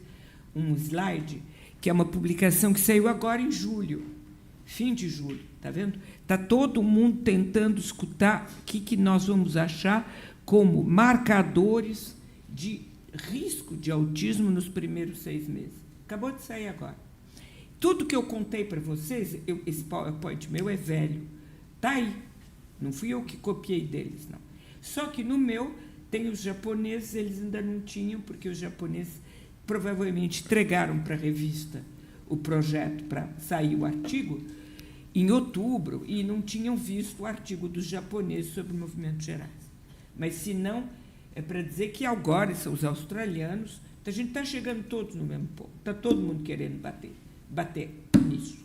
um slide, que é uma publicação que saiu agora em julho, fim de julho. Está vendo? Está todo mundo tentando escutar o que nós vamos achar como marcadores de risco de autismo nos primeiros 6 meses. Acabou de sair agora. Tudo que eu contei para vocês, esse PowerPoint meu é velho. Está aí. Não fui eu que copiei deles, não. Só que no meu tem os japoneses, eles ainda não tinham, porque os japoneses provavelmente entregaram para a revista o projeto para sair o artigo em outubro e não tinham visto o artigo dos japoneses sobre movimentos gerais. Mas, se não, é para dizer que agora são os australianos, a gente está chegando todos no mesmo ponto, está todo mundo querendo bater nisso.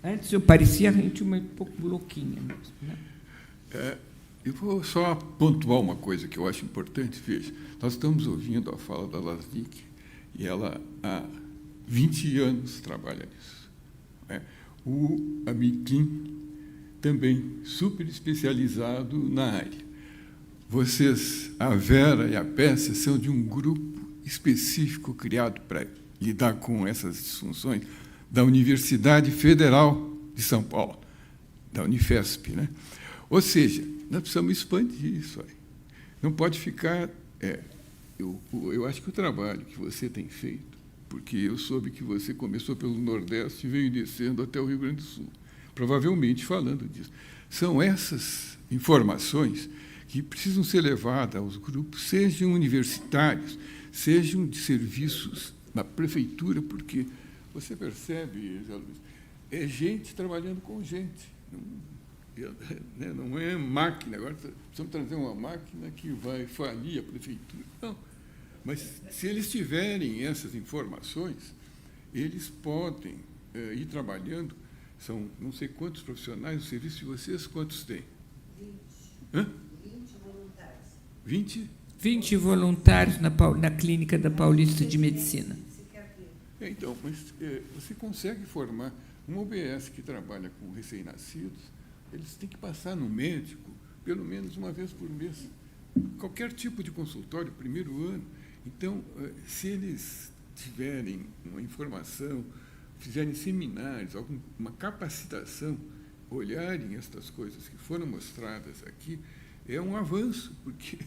Antes eu parecia a gente um pouco louquinha mesmo, né? Eu vou só pontuar uma coisa que eu acho importante. Veja, nós estamos ouvindo a fala da Lasnik, e ela há 20 anos trabalha nisso. O Amiclin também super especializado na área. Vocês, a Vera e a Pérsia, são de um grupo específico criado para lidar com essas disfunções da Universidade Federal de São Paulo, da Unifesp, né? Ou seja, nós precisamos expandir isso aí. Não pode ficar... eu acho que o trabalho que você tem feito, porque eu soube que você começou pelo Nordeste e veio descendo até o Rio Grande do Sul, provavelmente falando disso. São essas informações que precisam ser levadas aos grupos, sejam universitários, sejam de serviços na prefeitura, porque você percebe, Zé Luiz, é gente trabalhando com gente. Não é máquina. Agora precisamos trazer uma máquina que vai falir a prefeitura. Não. Mas, se eles tiverem essas informações, eles podem ir trabalhando. São não sei quantos profissionais, no serviço de vocês, quantos tem? 20. 20 voluntários. 20? 20 voluntários na Clínica da Paulista de Medicina. Então, mas você consegue formar um OBS que trabalha com recém-nascidos, eles têm que passar no médico pelo menos uma vez por mês. Qualquer tipo de consultório, primeiro ano. Então, se eles tiverem uma informação, fizerem seminários, alguma capacitação, olharem estas coisas que foram mostradas aqui, é um avanço, porque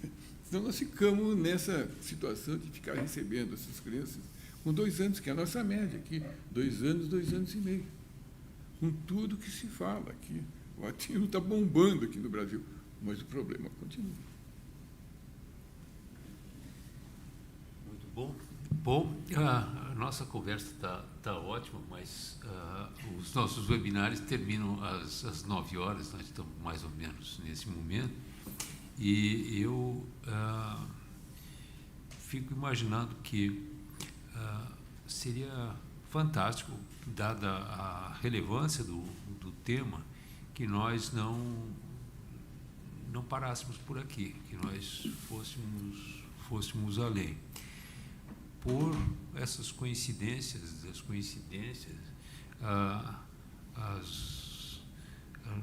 senão nós ficamos nessa situação de ficar recebendo essas crianças com 2 anos, que é a nossa média aqui, 2 anos, 2 anos e meio, com tudo que se fala aqui. O autismo está bombando aqui no Brasil, mas o problema continua. Muito bom. Bom, a nossa conversa está ótima, mas os nossos webinários terminam às 9 horas, nós estamos mais ou menos nesse momento, e eu fico imaginando que seria fantástico, dada a relevância do tema, que nós não parássemos por aqui, que nós fôssemos além. Por essas coincidências, as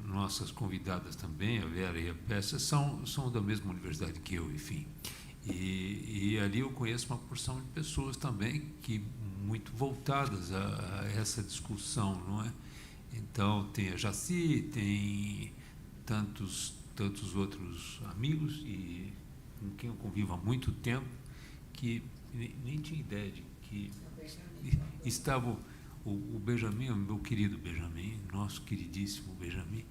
nossas convidadas também, a Vera e a Pécia, são da mesma universidade que eu, enfim. E ali eu conheço uma porção de pessoas também que muito voltadas a essa discussão, não é? Então, tem a Jaci, tem tantos outros amigos e com quem eu convivo há muito tempo que nem tinha ideia de que estava o Benjamin, o meu querido Benjamin, nosso queridíssimo Benjamin,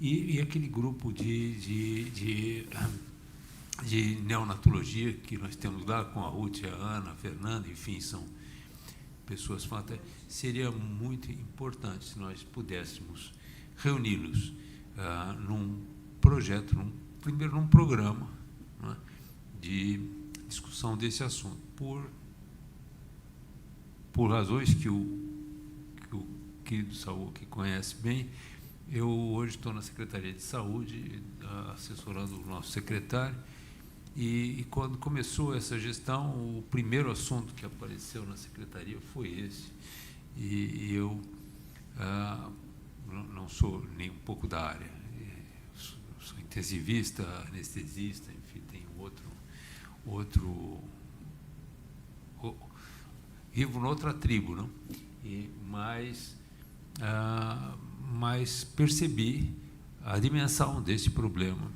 e aquele grupo de neonatologia que nós temos lá com a Ruth, a Ana, a Fernanda, enfim, são pessoas fantásticas. Seria muito importante se nós pudéssemos reuni-los num projeto, primeiro num programa, né, de discussão desse assunto, por razões que o querido Saul, que conhece bem. Eu hoje estou na Secretaria de Saúde, assessorando o nosso secretário, e quando começou essa gestão, o primeiro assunto que apareceu na Secretaria foi esse. E eu não sou nem um pouco da área, sou intensivista, anestesista, enfim, tenho outro vivo noutra tribo, não? Mas percebi a dimensão desse problema.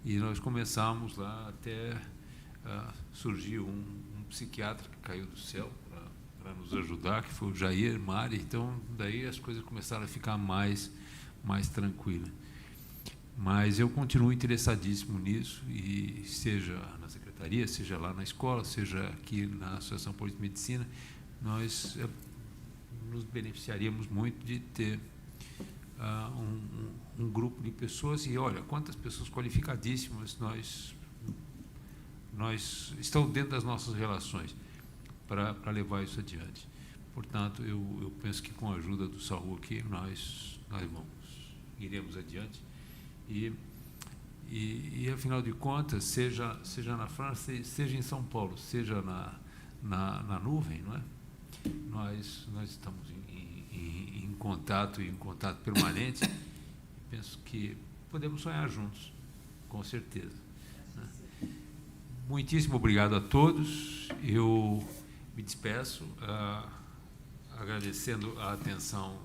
E nós começamos lá, até surgiu um psiquiatra que caiu do céu para nos ajudar, que foi o Jair Mari. Então, daí as coisas começaram a ficar mais tranquilas. Mas eu continuo interessadíssimo nisso, e seja na secretaria, seja lá na escola, seja aqui na Associação Paulista de Medicina, nós nos beneficiaríamos muito de ter um grupo de pessoas. E olha, quantas pessoas qualificadíssimas nós estão dentro das nossas relações para levar isso adiante. Portanto, eu penso que com a ajuda do Saul aqui nós iremos adiante. E afinal de contas, seja na França, seja em São Paulo, seja na nuvem, não é? Nós estamos em contato permanente. Penso que podemos sonhar juntos, com certeza, né? Muitíssimo obrigado a todos. Eu me despeço agradecendo a atenção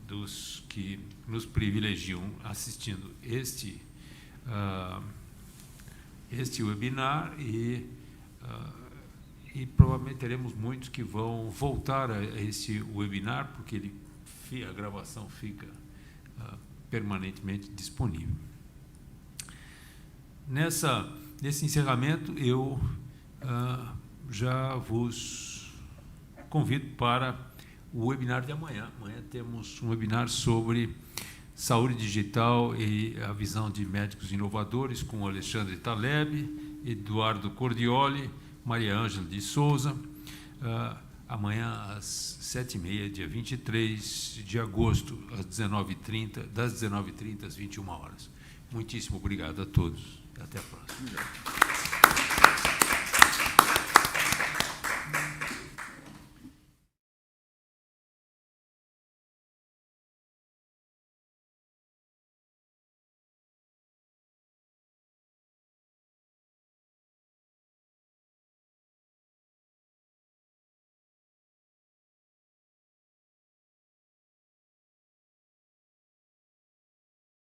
dos que nos privilegiam assistindo este webinar, e provavelmente teremos muitos que vão voltar a esse webinar, porque a gravação fica permanentemente disponível. Nesse encerramento, eu já vos convido para o webinar de amanhã. Amanhã temos um webinar sobre saúde digital e a visão de médicos inovadores, com o Alexandre Taleb, Eduardo Cordioli, Maria Ângela de Souza, amanhã às 7h30, dia 23 de agosto, às 19h30, das 19h30 às 21h. Muitíssimo obrigado a todos. Até a próxima.